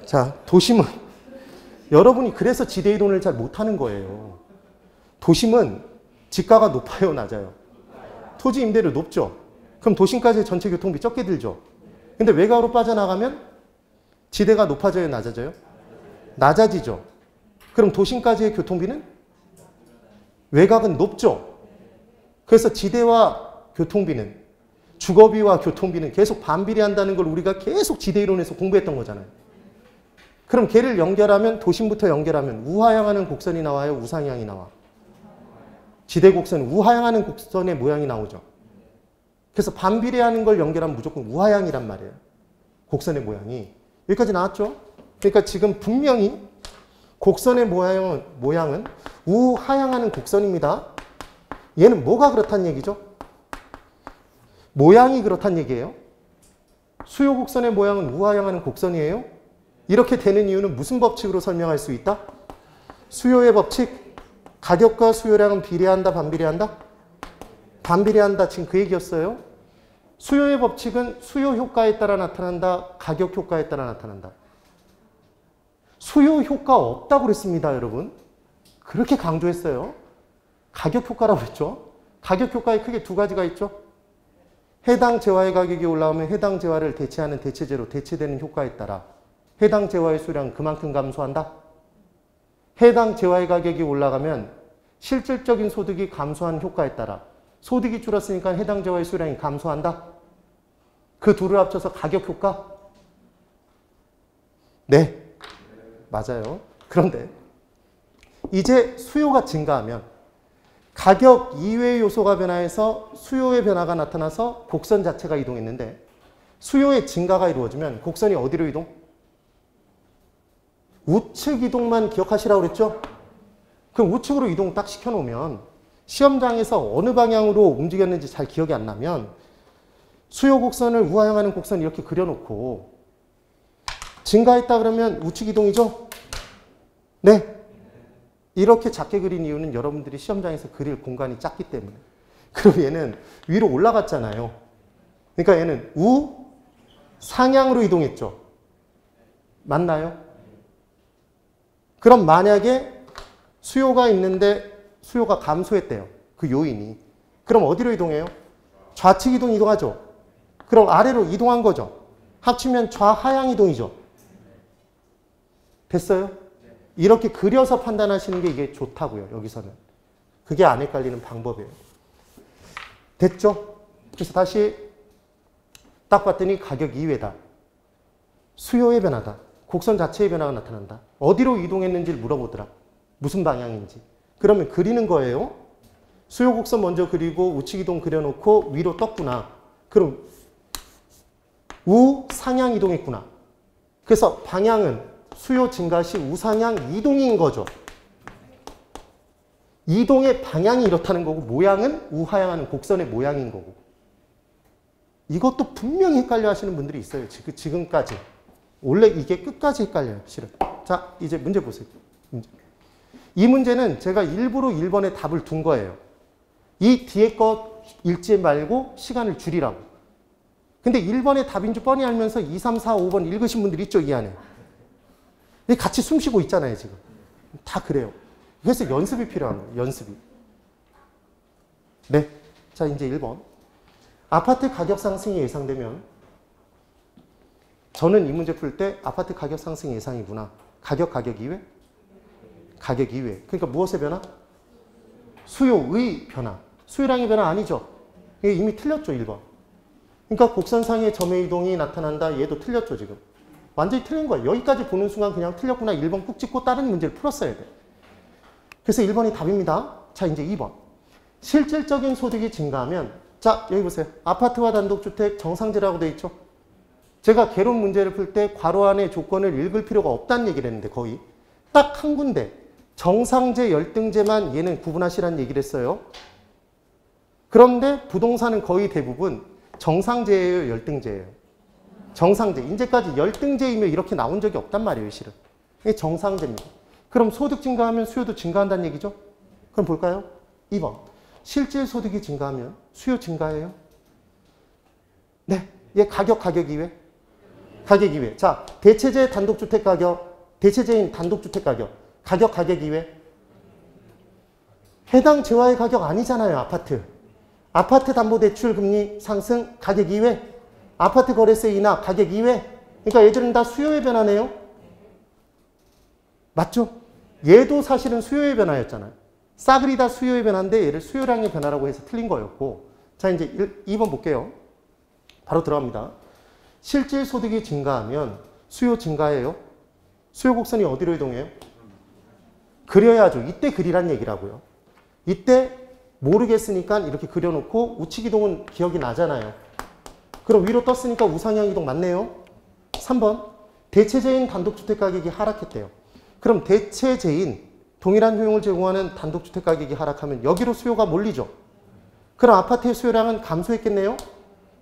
자, 도심은 여러분이 그래서 지대 이동을 잘 못하는 거예요. 도심은 지가가 높아요, 낮아요? 토지 임대료 높죠? 그럼 도심까지 전체 교통비 적게 들죠? 근데 외곽으로 빠져나가면 지대가 높아져요, 낮아져요? 낮아지죠? 그럼 도심까지의 교통비는? 외곽은 높죠? 그래서 지대와 교통비는, 주거비와 교통비는 계속 반비례한다는 걸 우리가 계속 지대 이론에서 공부했던 거잖아요. 그럼 걔를 연결하면, 도심부터 연결하면 우하향하는 곡선이 나와요, 우상향이 나와? 지대 곡선은 우하향하는 곡선의 모양이 나오죠. 그래서 반비례하는 걸 연결하면 무조건 우하향이란 말이에요. 곡선의 모양이. 여기까지 나왔죠? 그러니까 지금 분명히 곡선의 모양은 우하향하는 곡선입니다. 얘는 뭐가 그렇다는 얘기죠? 모양이 그렇다는 얘기예요. 수요 곡선의 모양은 우하향하는 곡선이에요. 이렇게 되는 이유는 무슨 법칙으로 설명할 수 있다? 수요의 법칙. 가격과 수요량은 비례한다, 반비례한다? 반비례한다. 지금 그 얘기였어요. 수요의 법칙은 수요 효과에 따라 나타난다, 가격 효과에 따라 나타난다. 수요 효과 없다고 그랬습니다, 여러분. 그렇게 강조했어요. 가격 효과라고 했죠. 가격 효과에 크게 두 가지가 있죠. 해당 재화의 가격이 올라오면 해당 재화를 대체하는 대체재로 대체되는 효과에 따라 해당 재화의 수량은 그만큼 감소한다. 해당 재화의 가격이 올라가면 실질적인 소득이 감소한 효과에 따라 소득이 줄었으니까 해당 재화의 수량이 감소한다. 그 둘을 합쳐서 가격 효과? 네, 맞아요. 그런데 이제 수요가 증가하면 가격 이외의 요소가 변화해서 수요의 변화가 나타나서 곡선 자체가 이동했는데 수요의 증가가 이루어지면 곡선이 어디로 이동? 우측 이동만 기억하시라고 그랬죠? 그럼 우측으로 이동 딱 시켜놓으면 시험장에서 어느 방향으로 움직였는지 잘 기억이 안 나면 수요 곡선을 우하향하는 곡선 이렇게 그려놓고 증가했다 그러면 우측 이동이죠? 네. 이렇게 작게 그린 이유는 여러분들이 시험장에서 그릴 공간이 작기 때문에. 그럼 얘는 위로 올라갔잖아요. 그러니까 얘는 우상향으로 이동했죠. 맞나요? 그럼 만약에 수요가 있는데 수요가 감소했대요. 그 요인이. 그럼 어디로 이동해요? 좌측 이동하죠. 그럼 아래로 이동한 거죠. 합치면 좌하향 이동이죠. 됐어요? 이렇게 그려서 판단하시는 게 이게 좋다고요. 여기서는. 그게 안 헷갈리는 방법이에요. 됐죠? 그래서 다시 딱 봤더니 가격 이외다. 수요의 변화다. 곡선 자체의 변화가 나타난다. 어디로 이동했는지를 물어보더라. 무슨 방향인지. 그러면 그리는 거예요. 수요 곡선 먼저 그리고 우측 이동 그려놓고 위로 떴구나. 그럼 우상향 이동했구나. 그래서 방향은 수요 증가 시 우상향 이동인 거죠. 이동의 방향이 이렇다는 거고 모양은 우하향하는 곡선의 모양인 거고. 이것도 분명히 헷갈려 하시는 분들이 있어요. 지금까지. 원래 이게 끝까지 헷갈려요. 실은. 자, 이제 문제 보세요. 이 문제는 제가 일부러 1번에 답을 둔 거예요. 이 뒤에 거 읽지 말고 시간을 줄이라고. 근데 1번의 답인 줄 뻔히 알면서 2, 3, 4, 5번 읽으신 분들 있죠, 이 안에. 같이 숨 쉬고 있잖아요, 지금. 다 그래요. 그래서 연습이 필요한 거예요, 연습이. 네. 자, 이제 1번. 아파트 가격 상승이 예상되면 저는 이 문제 풀 때 아파트 가격 상승 예상이구나. 가격 이외? 가격 이외. 그러니까 무엇의 변화? 수요의 변화. 수요량의 변화 아니죠. 이게 이미 틀렸죠, 1번. 그러니까 곡선상의 점의 이동이 나타난다. 얘도 틀렸죠, 지금. 완전히 틀린 거예요. 여기까지 보는 순간 그냥 틀렸구나. 1번 꾹 찍고 다른 문제를 풀었어야 돼. 그래서 1번이 답입니다. 자, 이제 2번. 실질적인 소득이 증가하면, 자, 여기 보세요. 아파트와 단독주택 정상제라고 되어 있죠. 제가 개론 문제를 풀 때 괄호 안에 조건을 읽을 필요가 없다는 얘기를 했는데 거의 딱 한 군데 정상제, 열등제만 얘는 구분하시라는 얘기를 했어요. 그런데 부동산은 거의 대부분 정상제예요, 열등제예요? 정상제. 이제까지 열등제이며 이렇게 나온 적이 없단 말이에요, 실은. 이게 정상제입니다. 그럼 소득 증가하면 수요도 증가한다는 얘기죠? 그럼 볼까요? 2번. 실질 소득이 증가하면 수요 증가해요? 네. 얘 가격 이외. 가격 이외. 자, 대체제 단독주택 가격, 대체제인 단독주택 가격 이외. 해당 재화의 가격 아니잖아요, 아파트. 아파트 담보대출 금리 상승 가격 이외. 아파트 거래세 인하 가격 이외. 그러니까 얘들은 다 수요의 변화네요. 맞죠? 얘도 사실은 수요의 변화였잖아요. 싸그리 다 수요의 변화인데 얘를 수요량의 변화라고 해서 틀린 거였고. 자, 이제 2번 볼게요. 바로 들어갑니다. 실질 소득이 증가하면 수요 증가해요? 수요 곡선이 어디로 이동해요? 그려야죠. 이때 그리란 얘기라고요. 이때 모르겠으니까 이렇게 그려놓고 우측 이동은 기억이 나잖아요. 그럼 위로 떴으니까 우상향 이동 맞네요. 3번. 대체제인 단독주택 가격이 하락했대요. 그럼 대체제인 동일한 효용을 제공하는 단독주택 가격이 하락하면 여기로 수요가 몰리죠. 그럼 아파트의 수요량은 감소했겠네요.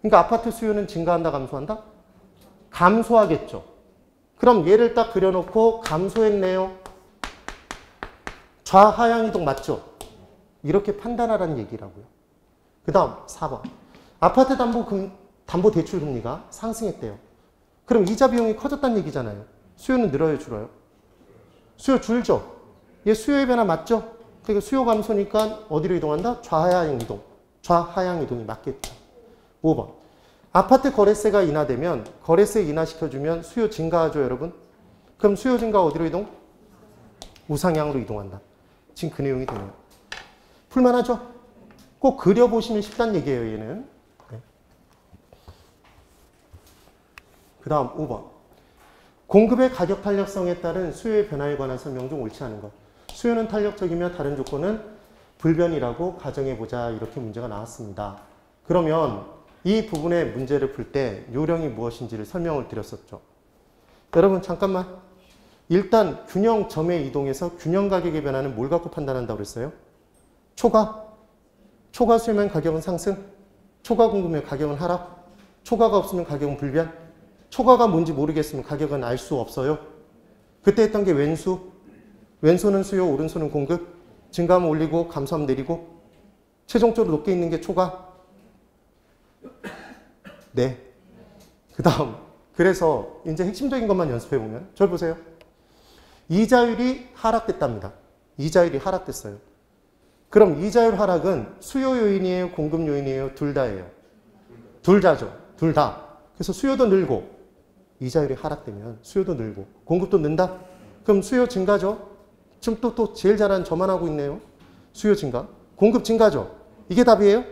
그러니까 아파트 수요는 증가한다, 감소한다? 감소하겠죠. 그럼 얘를 딱 그려놓고 감소했네요. 좌하향 이동 맞죠? 이렇게 판단하라는 얘기라고요. 그 다음 4번. 아파트 담보 대출 금리가 상승했대요. 그럼 이자 비용이 커졌다는 얘기잖아요. 수요는 늘어요, 줄어요? 수요 줄죠? 얘 수요의 변화 맞죠? 그러니까 수요 감소니까 어디로 이동한다? 좌하향 이동. 좌하향 이동이 맞겠죠. 5번. 아파트 거래세가 인하되면 거래세 인하시켜주면 수요 증가하죠, 여러분? 그럼 수요 증가 어디로 이동? 우상향으로 이동한다. 지금 그 내용이 되네요. 풀만하죠? 꼭 그려보시면 쉽다는 얘기예요, 얘는. 네. 그 다음 5번. 공급의 가격 탄력성에 따른 수요의 변화에 관한 설명 중 옳지 않은 것. 수요는 탄력적이며 다른 조건은 불변이라고 가정해보자. 이렇게 문제가 나왔습니다. 그러면 이 부분의 문제를 풀 때 요령이 무엇인지를 설명을 드렸었죠. 여러분 잠깐만. 일단 균형점에 이동해서 균형 가격의 변화는 뭘 갖고 판단한다고 그랬어요? 초과 수요면 가격은 상승, 초과 공급이면 가격은 하락, 초과가 없으면 가격은 불변, 초과가 뭔지 모르겠으면 가격은 알 수 없어요. 그때 했던 게 왼수, 왼손은 수요, 오른손은 공급, 증가하면 올리고 감소하면 내리고, 최종적으로 높게 있는 게 초과. 네. 그 다음, 그래서 이제 핵심적인 것만 연습해보면, 저를 보세요. 이자율이 하락됐답니다. 이자율이 하락됐어요. 그럼 이자율 하락은 수요 요인이에요? 공급 요인이에요? 둘 다예요? 둘 다죠. 둘 다. 그래서 수요도 늘고 이자율이 하락되면 수요도 늘고 공급도 는다? 그럼 수요 증가죠? 지금 또 제일 잘하는 저만 하고 있네요. 수요 증가. 공급 증가죠? 이게 답이에요?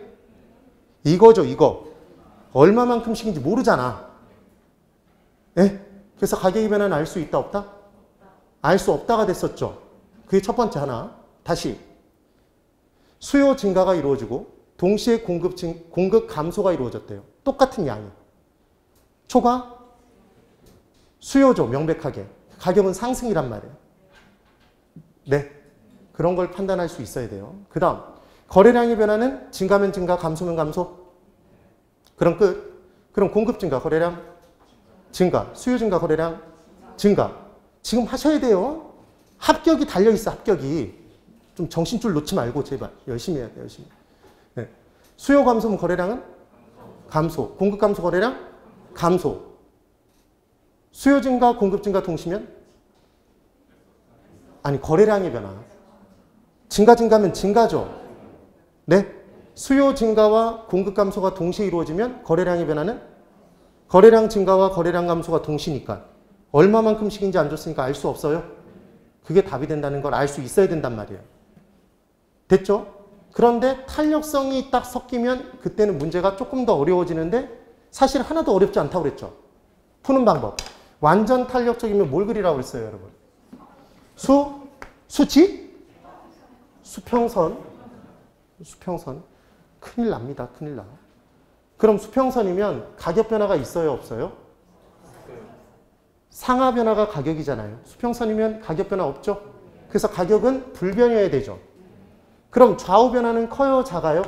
이거죠, 이거. 얼마만큼씩인지 모르잖아. 예? 그래서 가격의 변화는 알 수 있다, 없다? 알 수 없다가 됐었죠. 그게 첫 번째 하나. 다시. 수요 증가가 이루어지고 동시에 공급 감소가 이루어졌대요. 똑같은 양이. 초과 수요죠, 명백하게. 가격은 상승이란 말이에요. 네. 그런 걸 판단할 수 있어야 돼요. 그 다음 거래량의 변화는 증가면 증가, 감소면 감소. 그럼 끝. 그럼 공급 증가, 거래량 증가, 수요 증가, 거래량 증가. 지금 하셔야 돼요. 합격이 달려있어, 합격이. 좀 정신줄 놓지 말고 제발 열심히 해야 돼요, 열심히. 네. 수요 감소면 거래량은 감소, 공급 감소, 거래량 감소. 수요 증가, 공급 증가 동시면 아니 거래량의 변화. 증가면 증가죠. 네. 수요 증가와 공급 감소가 동시에 이루어지면 거래량의 변화는 거래량 증가와 거래량 감소가 동시니까 얼마만큼씩인지 안 줬으니까 알 수 없어요. 그게 답이 된다는 걸 알 수 있어야 된단 말이에요. 됐죠? 그런데 탄력성이 딱 섞이면 그때는 문제가 조금 더 어려워지는데 사실 하나도 어렵지 않다고 그랬죠. 푸는 방법. 완전 탄력적이면 뭘 그리라고 그랬어요, 여러분? 수치? 수평선. 큰일 납니다. 큰일 나. 그럼 수평선이면 가격 변화가 있어요? 없어요? 상하 변화가 가격이잖아요. 수평선이면 가격 변화 없죠? 그래서 가격은 불변이어야 되죠. 그럼 좌우 변화는 커요? 작아요?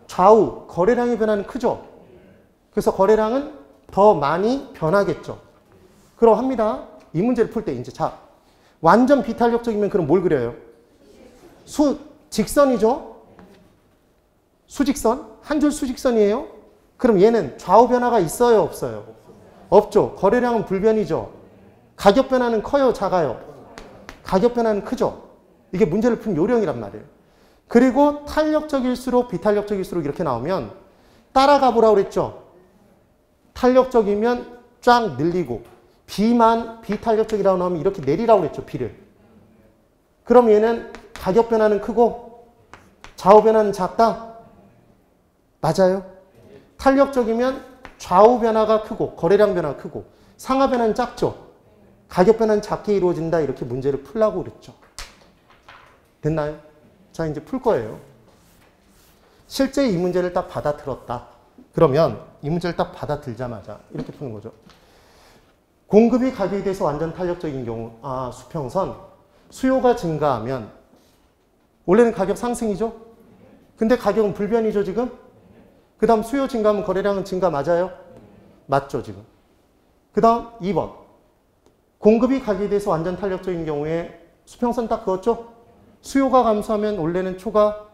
좌우, 거래량의 변화는 크죠? 그래서 거래량은 더 많이 변하겠죠. 그럼 합니다. 이 문제를 풀 때 이제 자, 완전 비탄력적이면 그럼 뭘 그려요? 직선이죠? 수직선? 한 줄 수직선이에요? 그럼 얘는 좌우 변화가 있어요? 없어요? 없죠. 거래량은 불변이죠. 가격 변화는 커요? 작아요? 가격 변화는 크죠. 이게 문제를 푼 요령이란 말이에요. 그리고 탄력적일수록 비탄력적일수록 이렇게 나오면 따라가 보라고 그랬죠. 탄력적이면 쫙 늘리고 B만 비탄력적이라고 나오면 이렇게 내리라고 그랬죠. B를. 그럼 얘는 가격 변화는 크고 좌우 변화는 작다? 맞아요. 탄력적이면 좌우 변화가 크고 거래량 변화가 크고 상하 변화는 작죠. 가격 변화는 작게 이루어진다. 이렇게 문제를 풀라고 그랬죠. 됐나요? 자, 이제 풀 거예요. 실제 이 문제를 딱 받아들었다. 그러면 이 문제를 딱 받아들자마자 이렇게 푸는 거죠. 공급이 가격에 대해서 완전 탄력적인 경우, 수평선. 수요가 증가하면 원래는 가격 상승이죠? 근데 가격은 불변이죠, 지금? 그 다음 수요 증가하면 거래량은 증가 맞아요? 맞죠, 지금? 그 다음 2번. 공급이 가격에 대해서 완전 탄력적인 경우에 수평선 딱 그었죠? 수요가 감소하면 원래는 초가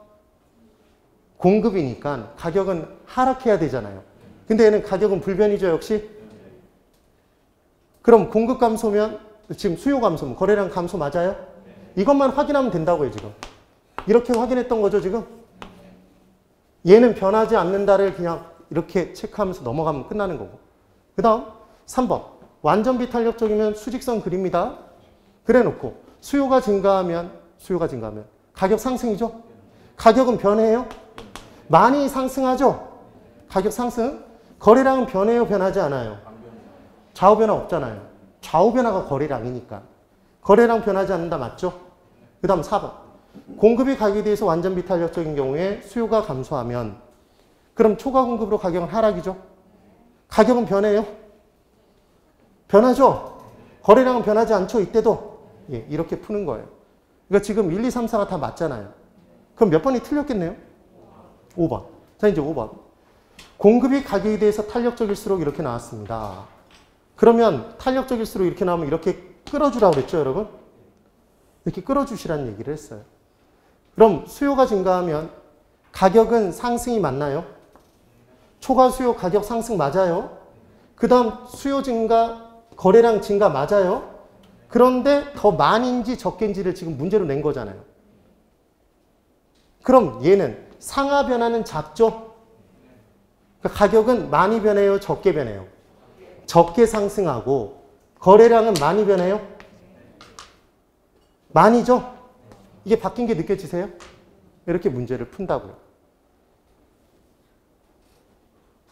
공급이니까 가격은 하락해야 되잖아요. 근데 얘는 가격은 불변이죠, 역시? 그럼 공급 감소면, 지금 수요 감소면 거래량 감소 맞아요? 이것만 확인하면 된다고요, 지금. 이렇게 확인했던 거죠, 지금? 얘는 변하지 않는다를 그냥 이렇게 체크하면서 넘어가면 끝나는 거고. 그 다음 3번. 완전 비탄력적이면 수직선 그립니다. 그래 놓고 수요가 증가하면 가격 상승이죠? 가격은 변해요? 많이 상승하죠? 가격 상승? 거래량은 변해요? 변하지 않아요? 좌우 변화 없잖아요. 좌우 변화가 거래량이니까. 거래량 변하지 않는다 맞죠? 그 다음 4번. 공급이 가격에 대해서 완전 비탄력적인 경우에 수요가 감소하면 그럼 초과 공급으로 가격은 하락이죠? 가격은 변해요? 변하죠? 거래량은 변하지 않죠? 이때도? 예, 이렇게 푸는 거예요. 그러니까 지금 1, 2, 3, 4가 다 맞잖아요. 그럼 몇 번이 틀렸겠네요? 5번. 자, 이제 5번. 공급이 가격에 대해서 탄력적일수록 이렇게 나왔습니다. 그러면 탄력적일수록 이렇게 나오면 이렇게 끌어주라고 그랬죠, 여러분? 이렇게 끌어주시라는 얘기를 했어요. 그럼 수요가 증가하면 가격은 상승이 맞나요? 초과 수요 가격 상승 맞아요? 그 다음 수요 증가, 거래량 증가 맞아요? 그런데 더 많이인지 적게인지를 지금 문제로 낸 거잖아요. 그럼 얘는 상하 변화는 작죠? 그러니까 가격은 많이 변해요? 적게 변해요? 적게 상승하고 거래량은 많이 변해요? 많이죠? 이게 바뀐 게 느껴지세요? 이렇게 문제를 푼다고요.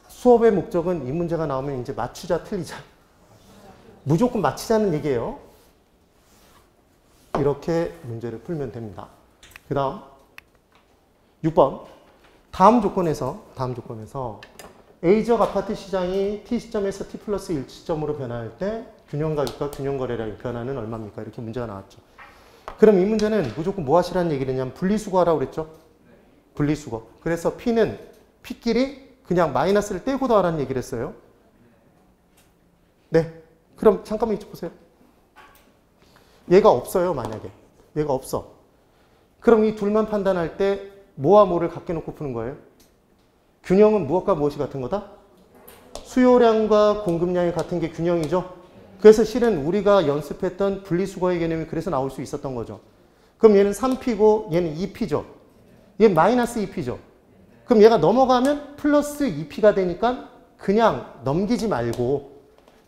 수업의 목적은 이 문제가 나오면 이제 맞추자, 틀리자. 무조건 맞히자는 얘기예요. 이렇게 문제를 풀면 됩니다. 그 다음 6번. 다음 조건에서 A지역 아파트 시장이 T시점에서 T 플러스 1시점으로 변화할 때 균형가격과 균형거래량의 변화는 얼마입니까? 이렇게 문제가 나왔죠. 그럼 이 문제는 무조건 뭐 하시라는 얘기를 했냐면 분리수거 하라고 그랬죠? 분리수거. 그래서 P는 P끼리 그냥 마이너스를 떼고 더하라는 얘기를 했어요. 네. 그럼 잠깐만 이쪽 보세요. 얘가 없어요, 만약에. 얘가 없어. 그럼 이 둘만 판단할 때 뭐와 뭐를 갖게 놓고 푸는 거예요? 균형은 무엇과 무엇이 같은 거다? 수요량과 공급량이 같은 게 균형이죠. 그래서 실은 우리가 연습했던 분리수거의 개념이 그래서 나올 수 있었던 거죠. 그럼 얘는 3P고 얘는 2P죠. 얘 마이너스 2P죠. 그럼 얘가 넘어가면 플러스 2P가 되니까 그냥 넘기지 말고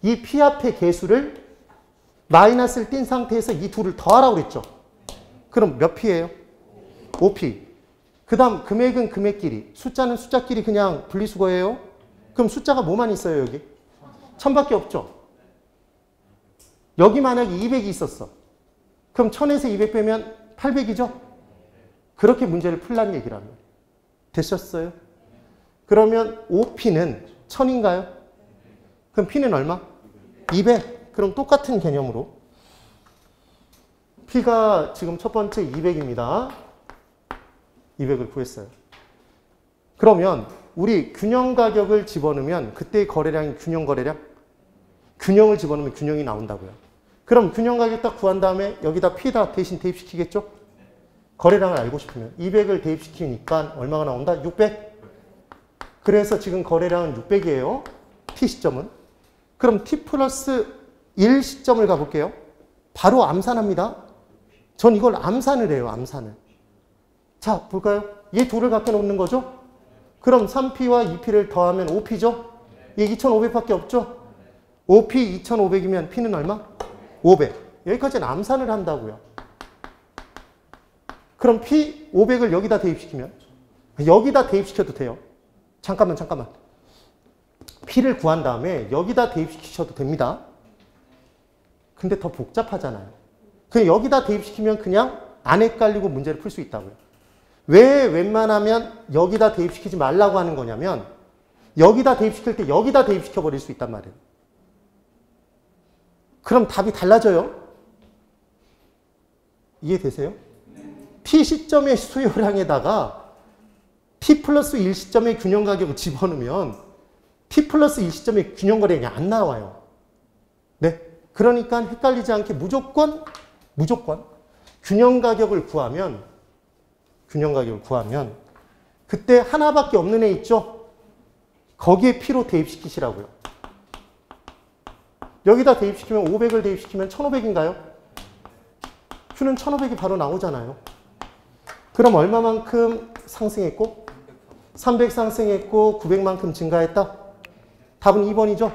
이 P 앞의 개수를 마이너스를 띈 상태에서 이 둘을 더하라고 그랬죠. 그럼 몇 P예요? 5P. 그 다음 금액은 금액끼리, 숫자는 숫자끼리 그냥 분리수거예요. 그럼 숫자가 뭐만 있어요, 여기? 1000밖에 없죠. 여기 만약에 200이 있었어. 그럼 1000에서 200 빼면 800이죠? 그렇게 문제를 풀란 얘기라면. 되셨어요? 그러면 OP는 1000인가요? 그럼 P는 얼마? 200. 그럼 똑같은 개념으로 P가 지금 첫 번째 200입니다. 200을 구했어요. 그러면 우리 균형 가격을 집어넣으면 그때의 거래량이 균형 거래량? 균형을 집어넣으면 균형이 나온다고요. 그럼 균형 가격 딱 구한 다음에 여기다 P다 대신 대입시키겠죠? 거래량을 알고 싶으면 200을 대입시키니까 얼마가 나온다? 600. 그래서 지금 거래량은 600이에요. T 시점은. 그럼 T 플러스 1 시점을 가볼게요. 바로 암산합니다. 전 이걸 암산을 해요. 암산을. 자, 볼까요? 얘 둘을 갖다 놓는 거죠? 그럼 3P와 2P를 더하면 5P죠? 얘 2,500밖에 없죠? 5P 2,500이면 P는 얼마? 500. 여기까지는 암산을 한다고요. 그럼 P 500을 여기다 대입시키면 여기다 대입시켜도 돼요. 잠깐만. P를 구한 다음에 여기다 대입시키셔도 됩니다. 근데 더 복잡하잖아요. 그냥 여기다 대입시키면 그냥 안 헷갈리고 문제를 풀 수 있다고요. 왜 웬만하면 여기다 대입시키지 말라고 하는 거냐면 여기다 대입시킬 때 여기다 대입시켜 버릴 수 있단 말이에요. 그럼 답이 달라져요. 이해되세요? T 시점의 수요량에다가 T 플러스 1 시점의 균형 가격을 집어넣으면 T 플러스 1 시점의 균형 거래량이 안 나와요. 네. 그러니까 헷갈리지 않게 무조건 균형 가격을 구하면 그때 하나밖에 없는 애 있죠? 거기에 P로 대입시키시라고요. 여기다 대입시키면 500을 대입시키면 1500인가요? Q는 1500이 바로 나오잖아요. 그럼 얼마만큼 상승했고? 300 상승했고 900만큼 증가했다? 답은 2번이죠?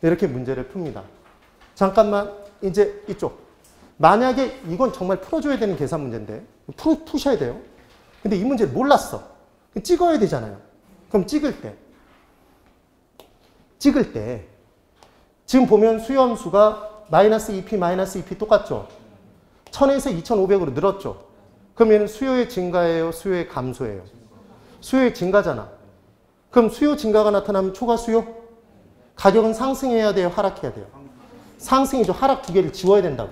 이렇게 문제를 풉니다. 잠깐만 이제 이쪽. 만약에 이건 정말 풀어줘야 되는 계산 문제인데 푸셔야 돼요. 근데 이 문제를 몰랐어. 찍어야 되잖아요. 그럼 찍을 때 지금 보면 수요함수가 마이너스 2P 똑같죠? 1000에서 2500으로 늘었죠? 그럼 얘는 수요의 증가예요? 수요의 감소예요? 수요의 증가잖아. 그럼 수요 증가가 나타나면 초과 수요? 가격은 상승해야 돼요? 하락해야 돼요? 상승이죠. 하락 두 개를 지워야 된다고.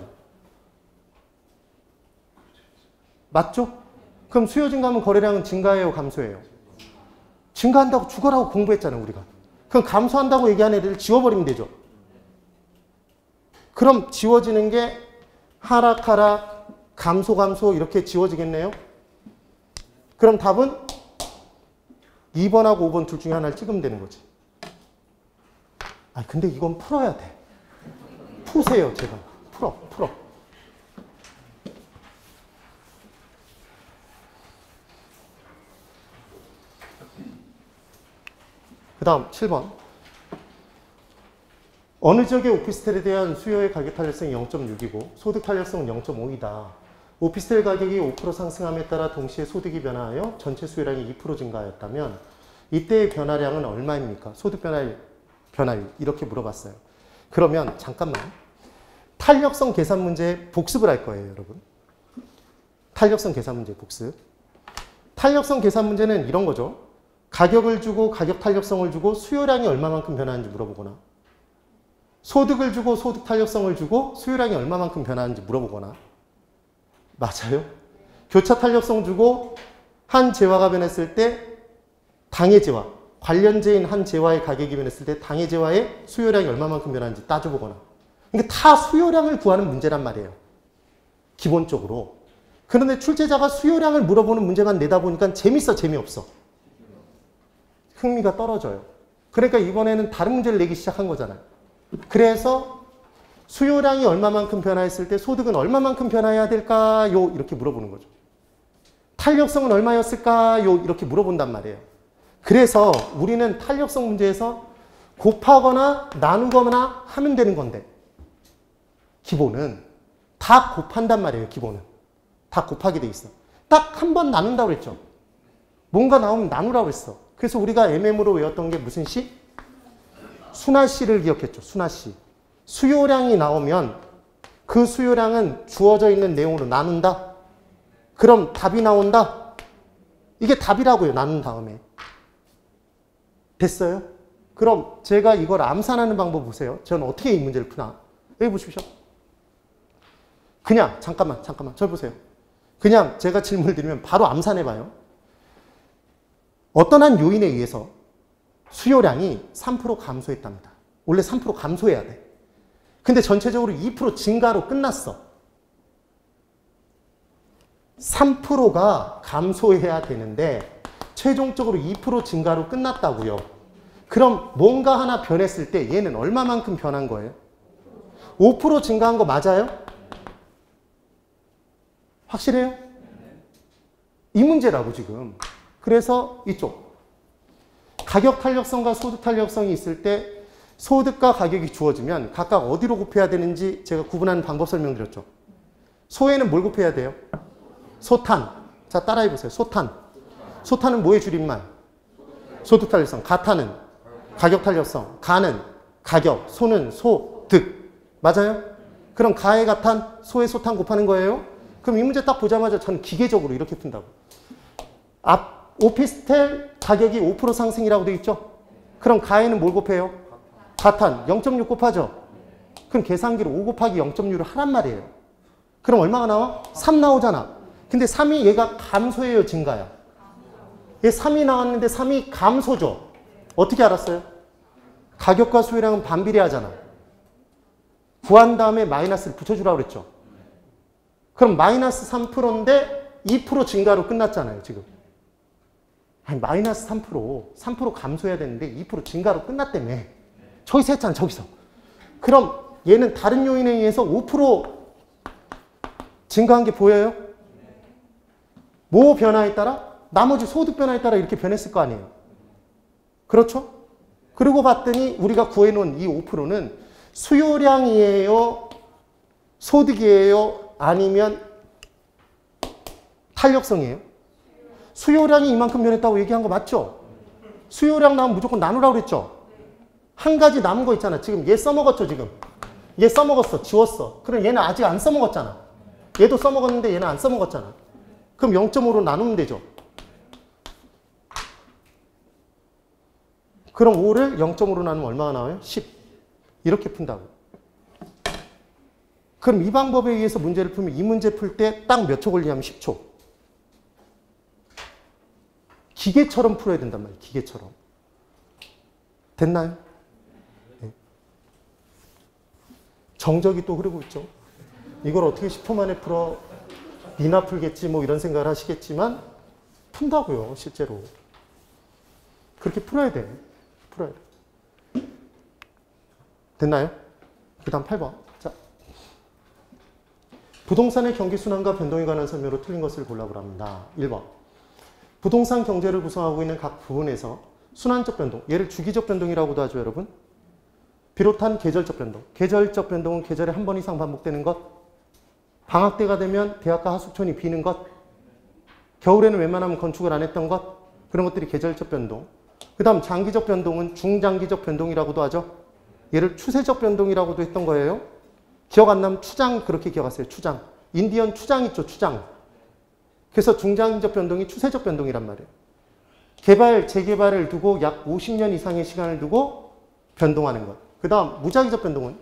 맞죠? 그럼 수요 증가하면 거래량은 증가해요? 감소해요? 증가한다고 죽어라고 공부했잖아요. 우리가. 그럼 감소한다고 얘기한 애들을 지워버리면 되죠. 그럼 지워지는 게 하락 감소 이렇게 지워지겠네요. 그럼 답은 2번하고 5번 둘 중에 하나를 찍으면 되는 거지. 아 근데 이건 풀어야 돼. 푸세요. 제가. 풀어. 그 다음 7번. 어느 지역의 오피스텔에 대한 수요의 가격 탄력성이 0.6이고 소득 탄력성은 0.5이다. 오피스텔 가격이 5% 상승함에 따라 동시에 소득이 변화하여 전체 수요량이 2% 증가하였다면 이때의 변화량은 얼마입니까? 소득 변화율 이렇게 물어봤어요. 그러면 잠깐만. 탄력성 계산 문제 복습을 할 거예요, 여러분. 탄력성 계산 문제 복습. 탄력성 계산 문제는 이런 거죠. 가격을 주고 가격 탄력성을 주고 수요량이 얼마만큼 변하는지 물어보거나 소득을 주고 소득 탄력성을 주고 수요량이 얼마만큼 변하는지 물어보거나 맞아요? 교차 탄력성 주고 한 재화가 변했을 때 당해 재화, 관련재인 한 재화의 가격이 변했을 때 당해 재화의 수요량이 얼마만큼 변하는지 따져보거나 그러니까 다 수요량을 구하는 문제란 말이에요. 기본적으로. 그런데 출제자가 수요량을 물어보는 문제만 내다 보니까 재밌어, 재미없어? 흥미가 떨어져요. 그러니까 이번에는 다른 문제를 내기 시작한 거잖아요. 그래서 수요량이 얼마만큼 변화했을 때 소득은 얼마만큼 변화해야 될까요? 이렇게 물어보는 거죠. 탄력성은 얼마였을까요? 이렇게 물어본단 말이에요. 그래서 우리는 탄력성 문제에서 곱하거나 나누거나 하면 되는 건데 기본은 다 곱한단 말이에요. 기본은. 다 곱하게 돼 있어. 딱 한 번 나눈다고 그랬죠. 뭔가 나오면 나누라고 했어. 그래서 우리가 MM으로 외웠던 게 무슨 시? 순화시를 기억했죠. 순화시. 수요량이 나오면 그 수요량은 주어져 있는 내용으로 나눈다. 그럼 답이 나온다? 이게 답이라고요. 나눈 다음에. 됐어요? 그럼 제가 이걸 암산하는 방법 보세요. 저는 어떻게 이 문제를 푸나? 여기 보십시오. 그냥 잠깐만 저 보세요. 그냥 제가 질문을 드리면 바로 암산해봐요. 어떤 한 요인에 의해서 수요량이 3% 감소했답니다. 원래 3% 감소해야 돼. 근데 전체적으로 2% 증가로 끝났어. 3%가 감소해야 되는데 최종적으로 2% 증가로 끝났다고요. 그럼 뭔가 하나 변했을 때 얘는 얼마만큼 변한 거예요? 5% 증가한 거 맞아요? 확실해요? 이 문제라고 지금. 그래서 이쪽 가격 탄력성과 소득 탄력성이 있을 때 소득과 가격이 주어지면 각각 어디로 곱해야 되는지 제가 구분하는 방법 설명드렸죠. 소에는 뭘 곱해야 돼요? 소탄. 자, 따라해보세요. 소탄. 소탄은 뭐의 줄임말? 소득 탄력성. 가탄은 가격 탄력성. 가는 가격. 소는 소득. 맞아요? 그럼 가의 가탄, 소의 소탄 곱하는 거예요? 그럼 이 문제 딱 보자마자 저는 기계적으로 이렇게 푼다고. 오피스텔 가격이 5% 상승이라고 되어 있죠? 그럼 가에는 뭘 곱해요? 가탄 0.6 곱하죠? 그럼 계산기로 5 곱하기 0.6을 하란 말이에요. 그럼 얼마가 나와? 3 나오잖아. 근데 3이 얘가 감소예요, 증가야? 얘 3이 나왔는데 3이 감소죠? 어떻게 알았어요? 가격과 수요량은 반비례하잖아. 구한 다음에 마이너스를 붙여주라고 그랬죠? 그럼 마이너스 3%인데 2% 증가로 끝났잖아요, 지금. 아니, 마이너스 3% 감소해야 되는데 2% 증가로 끝났다며. 저기서 했잖아, 저기서. 그럼 얘는 다른 요인에 의해서 5% 증가한 게 보여요? 뭐 변화에 따라? 나머지 소득 변화에 따라 이렇게 변했을 거 아니에요. 그렇죠? 그러고 봤더니 우리가 구해놓은 이 5%는 수요량이에요? 소득이에요? 아니면 탄력성이에요? 수요량이 이만큼 변했다고 얘기한 거 맞죠? 수요량 나오면 무조건 나누라고 그랬죠? 한 가지 남은 거 있잖아. 지금 얘 써먹었죠, 지금. 얘 써먹었어, 지웠어. 그럼 얘는 아직 안 써먹었잖아. 얘도 써먹었는데 얘는 안 써먹었잖아. 그럼 0.5로 나누면 되죠. 그럼 5를 0.5로 나누면 얼마가 나와요? 10. 이렇게 푼다고. 그럼 이 방법에 의해서 문제를 풀면 이 문제 풀 때 딱 몇 초 걸리냐면 10초. 기계처럼 풀어야 된단 말이에요. 기계처럼. 됐나요? 네. 정적이 또 흐르고 있죠. 이걸 어떻게 10초 만에 풀어? 니나 풀겠지 뭐 이런 생각을 하시겠지만 푼다고요. 실제로. 그렇게 풀어야 돼. 풀어야 돼. 됐나요? 그 다음 8번. 자, 부동산의 경기순환과 변동에 관한 설명으로 틀린 것을 골라보라 합니다. 1번. 부동산 경제를 구성하고 있는 각 부분에서 순환적 변동, 얘를 주기적 변동이라고도 하죠, 여러분. 비롯한 계절적 변동. 계절적 변동은 계절에 한 번 이상 반복되는 것. 방학 때가 되면 대학가 하숙촌이 비는 것. 겨울에는 웬만하면 건축을 안 했던 것. 그런 것들이 계절적 변동. 그 다음 장기적 변동은 중장기적 변동이라고도 하죠. 얘를 추세적 변동이라고도 했던 거예요. 기억 안 나면 추장 그렇게 기억하세요. 추장. 인디언 추장 있죠. 추장. 그래서 중장기적 변동이 추세적 변동이란 말이에요. 개발, 재개발을 두고 약 50년 이상의 시간을 두고 변동하는 것. 그 다음 무작위적 변동은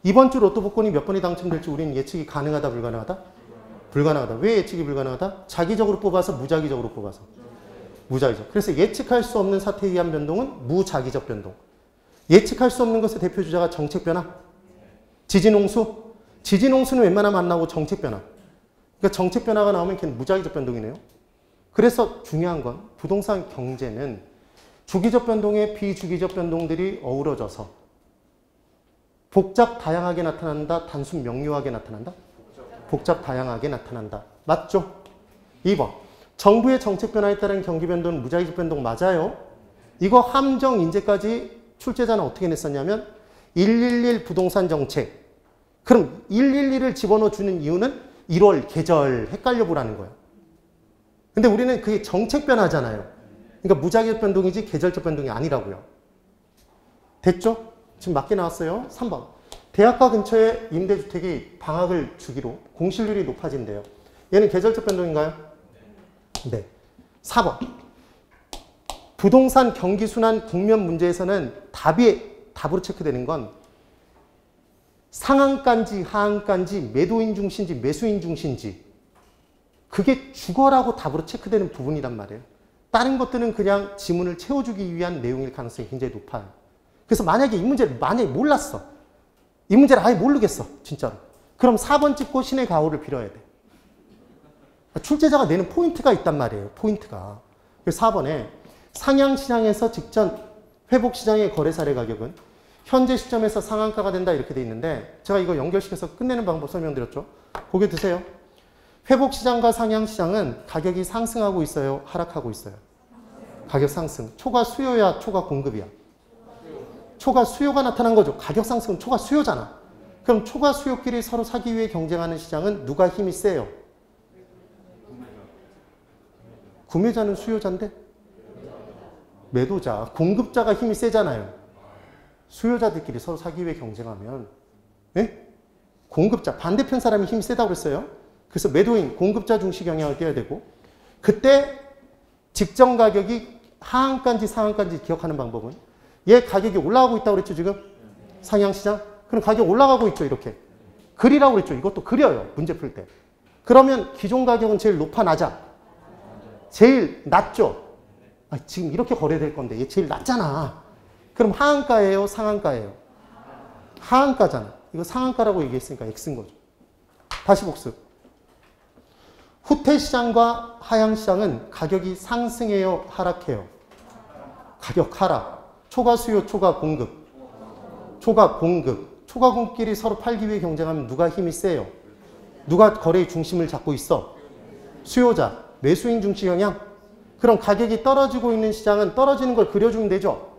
이번 주 로또 복권이 몇 번이 당첨될지 우리는 예측이 가능하다, 불가능하다? 불가능하다. 왜 예측이 불가능하다? 자기적으로 뽑아서 무작위적으로 뽑아서. 무작위적. 그래서 예측할 수 없는 사태에 의한 변동은 무작위적 변동. 예측할 수 없는 것의 대표 주자가 정책 변화. 지진홍수. 지진홍수는 웬만하면 안 나오고 정책 변화. 그러니까 정책 변화가 나오면 걔는 무작위적 변동이네요. 그래서 중요한 건 부동산 경제는 주기적 변동에 비주기적 변동들이 어우러져서 복잡 다양하게 나타난다, 단순 명료하게 나타난다? 복잡 다양하게 나타난다. 맞죠? 2번. 정부의 정책 변화에 따른 경기 변동은 무작위적 변동 맞아요. 이거 함정 인재까지 출제자는 어떻게 냈었냐면 111 부동산 정책. 그럼 111을 집어넣어 주는 이유는 1월 계절 헷갈려 보라는 거예요. 근데 우리는 그게 정책 변화잖아요. 그러니까 무작위적 변동이지 계절적 변동이 아니라고요. 됐죠? 지금 맞게 나왔어요. 3번. 대학가 근처에 임대주택이 방학을 주기로 공실률이 높아진대요. 얘는 계절적 변동인가요? 네. 4번. 부동산 경기순환 국면 문제에서는 답으로 체크되는 건 상한가인지 하한가인지 매도인 중시인지 매수인 중시인지 그게 주거라고 답으로 체크되는 부분이란 말이에요. 다른 것들은 그냥 지문을 채워주기 위한 내용일 가능성이 굉장히 높아요. 그래서 만약에 이 문제를 몰랐어. 이 문제를 아예 모르겠어. 진짜로. 그럼 4번 찍고 신의 가호를 빌어야 돼. 출제자가 내는 포인트가 있단 말이에요. 포인트가. 그래서 4번에 상향시장에서 직전 회복시장의 거래 사례 가격은 현재 시점에서 상한가가 된다 이렇게 돼 있는데 제가 이거 연결시켜서 끝내는 방법 설명드렸죠. 고개 드세요. 회복시장과 상향시장은 가격이 상승하고 있어요? 하락하고 있어요? 가격 상승. 초과 수요야? 초과 공급이야? 초과 수요가 나타난 거죠. 가격 상승은 초과 수요잖아. 그럼 초과 수요끼리 서로 사기 위해 경쟁하는 시장은 누가 힘이 세요? 구매자는 수요자인데? 매도자, 공급자가 힘이 세잖아요. 수요자들끼리 서로 사기 위해 경쟁하면 공급자, 반대편 사람이 힘이 세다고 그랬어요. 그래서 매도인, 공급자 중시 경향을 띄어야 되고 그때 직전 가격이 하한가인지 상한가인지 기억하는 방법은 얘 가격이 올라가고 있다고 그랬죠 지금? 상향시장? 그럼 가격 올라가고 있죠 이렇게. 그리라고 그랬죠. 이것도 그려요 문제 풀 때. 그러면 기존 가격은 제일 높아 낮아? 제일 낮죠? 지금 이렇게 거래될 건데 얘 제일 낮잖아. 그럼 하한가예요? 상한가예요? 하한가잖아. 이거 상한가라고 얘기했으니까 X인 거죠. 다시 복습. 후퇴시장과 하향시장은 가격이 상승해요? 하락해요? 가격 하락. 초과 수요, 초과 공급. 초과 공급. 초과 공급끼리 서로 팔기 위해 경쟁하면 누가 힘이 세요? 누가 거래의 중심을 잡고 있어? 수요자. 매수인 중시 경향? 그럼 가격이 떨어지고 있는 시장은 떨어지는 걸 그려주면 되죠?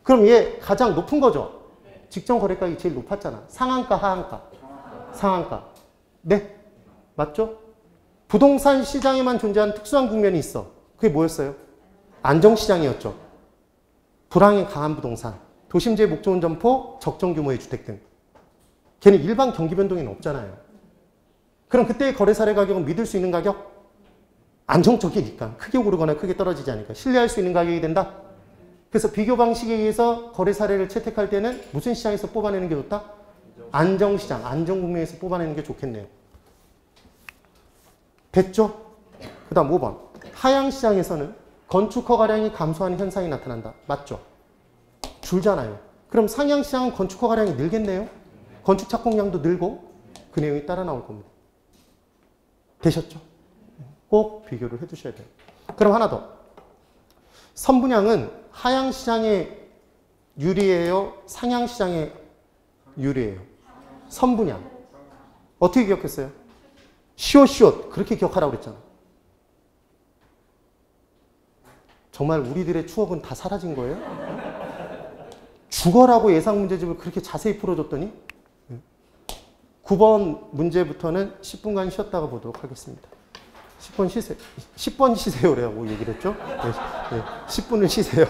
그럼 얘 가장 높은 거죠? 직전 거래가격이 제일 높았잖아. 상한가, 하한가? 상한가. 네? 맞죠? 부동산 시장에만 존재하는 특수한 국면이 있어. 그게 뭐였어요? 안정시장이었죠. 불황이 강한 부동산, 도심지의 목조 점포, 적정 규모의 주택 등. 걔는 일반 경기 변동에는 없잖아요. 그럼 그때의 거래 사례 가격은 믿을 수 있는 가격? 안정적이니까. 크게 오르거나 크게 떨어지지 않으니까. 신뢰할 수 있는 가격이 된다? 그래서 비교 방식에 의해서 거래 사례를 채택할 때는 무슨 시장에서 뽑아내는 게 좋다? 안정시장, 안정국면에서 뽑아내는 게 좋겠네요. 됐죠? 그 다음 5번. 하향시장에서는 건축 허가량이 감소하는 현상이 나타난다. 맞죠? 줄잖아요. 그럼 상향시장은 건축 허가량이 늘겠네요? 건축 착공량도 늘고 그 내용이 따라 나올 겁니다. 되셨죠? 꼭 비교를 해두셔야 돼요. 그럼 하나 더. 선분양은 하향시장에 유리해요? 상향시장에 유리해요? 선분양. 어떻게 기억했어요? 시옷 그렇게 기억하라고 그랬잖아. 정말 우리들의 추억은 다 사라진 거예요? 죽어라고 예상 문제집을 그렇게 자세히 풀어줬더니 9번 문제부터는 10분간 쉬었다가 보도록 하겠습니다. 10번 쉬세요. 10번 쉬세요라고 얘기를 했죠? 네, 10분을 쉬세요.